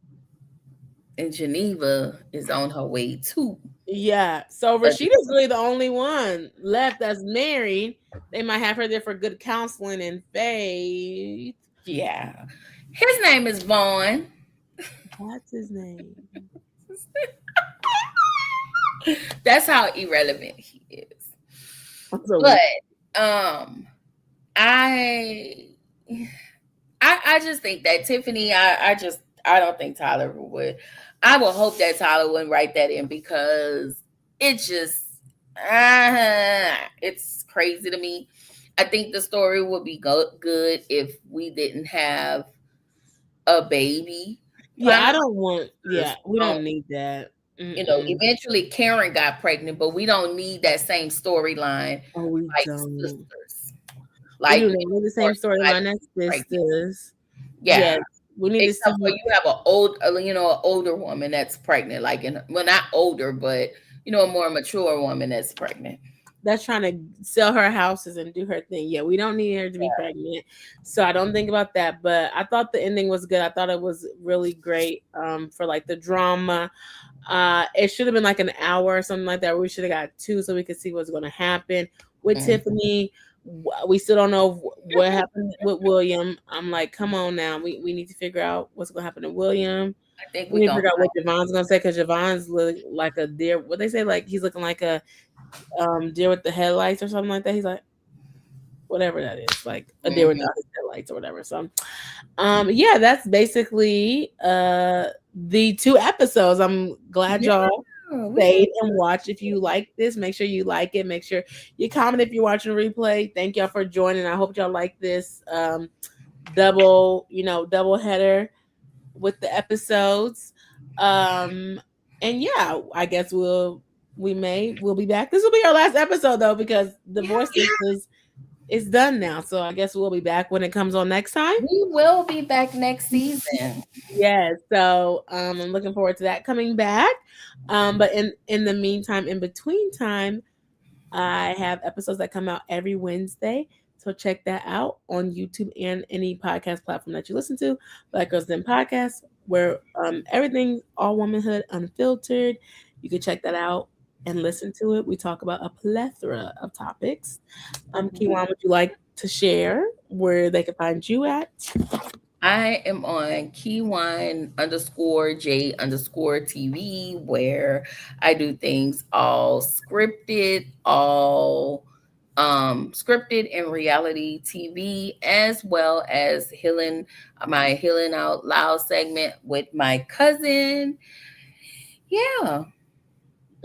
And Geneva is on her way too. Yeah. So But Rashida's really the only one left that's married. They might have her there for good counseling and faith. yeah, his name is Vaughn. What's his name? That's how irrelevant he is. I'm so weak. But I I just think that Tiffany, I don't think Tyler would. I would hope that Tyler wouldn't write that in because it just it's crazy to me. I think the story would be good if we didn't have a baby. Yeah, I Primarily don't want. because, Yeah, we don't need that. Mm-mm. eventually Karen got pregnant, but we don't need that same storyline Oh, we like don't. sisters. We Like do not need the or same somebody storyline as pregnant. Sisters. Yeah. Yes, we need to Except for see. you have an older woman that's pregnant, like well, not older, but a more mature woman that's pregnant. That's trying to sell her houses and do her thing. Yeah, we don't need her to be pregnant. So I don't think about that. But I thought the ending was good. I thought it was really great for like the drama. It should have been like an hour or something like that. We should have got two so we could see what's going to happen with Mm. Tiffany. We still don't know what happened with William. I'm like, come on now. We need to figure out what's going to happen to William. I think We we're need to gonna figure out what Javon's going to say because Javon's look like a deer. What they say, like he's looking like a deer with the headlights or something like that. He's like whatever that is, like a deer mhm. without his headlights or whatever. So yeah, that's basically the two episodes. I'm glad Yeah, y'all we stayed and watched. If you like this, make sure you like it. Make sure you comment if you're watching a replay. Thank y'all for joining. I hope y'all like this double header with the episodes. And yeah, I guess we'll be back. This will be our last episode though, because Divorce Sisters is done now. So I guess we'll be back when it comes on next time. we will be back next season. Yes. So I'm looking forward to that coming back. But in the meantime, in between time, I have episodes that come out every Wednesday. So check that out on YouTube and any podcast platform that you listen to. Black Girls Den Podcast, where everything all womanhood unfiltered. You can check that out and listen to it. We talk about a plethora of topics. Kiwan, would you like to share where they can find you at? I am on Keywine_J_TV where I do things all scripted in reality TV, as well as my Healing Out Loud segment with my cousin. Yeah.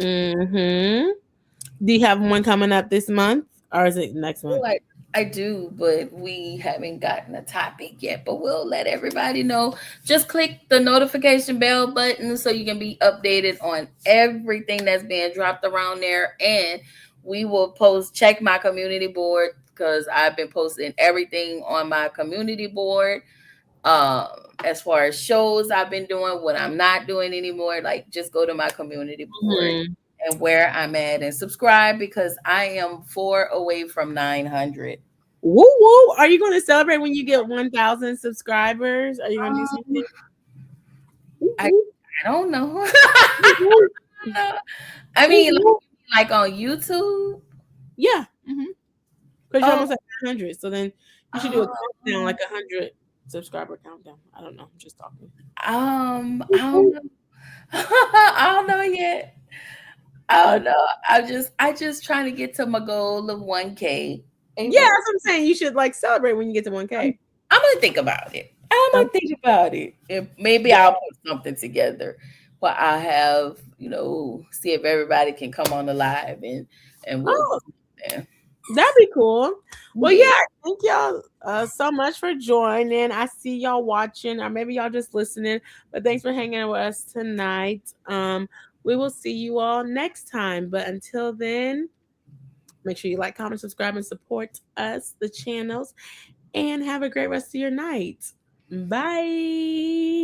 Mm-hmm. Do you have one coming up this month or is it next month? Like I do, but we haven't gotten a topic yet. But we'll let everybody know. Just click the notification bell button so you can be updated on everything that's being dropped around there. And we will check my community board because I've been posting everything on my community board. As far as shows I've been doing, what I'm not doing anymore, like just go to my community board Mm-hmm. and where I'm at and subscribe because I am 4 away from 900. Woo woo! Are you going to celebrate when you get 1,000 subscribers? Are you going to do something? Um, Woo I woo, I don't know. woo woo, I woo mean, woo. like on YouTube. Yeah, because you're Oh, almost at 100. So then you should do a countdown, um, like 100 subscriber countdown. I don't know. I'm just talking. I Woo don't woo. know. I don't know yet. I don't know. I just trying to get to my goal of 1K. Yeah, Amen. that's what I'm saying. You should like celebrate when you get to 1K. I'm gonna think about it. I'm Um, gonna think about it. If maybe yeah. I'll put something together. But I have, see if everybody can come on the live and we'll go Oh, from there. that'd be cool. Well, Yeah. yeah, thank y'all so much for joining. I see y'all watching, or maybe y'all just listening. But thanks for hanging with us tonight. We will see you all next time. But until then, make sure you like, comment, subscribe, and support us, the channels, and have a great rest of your night. Bye.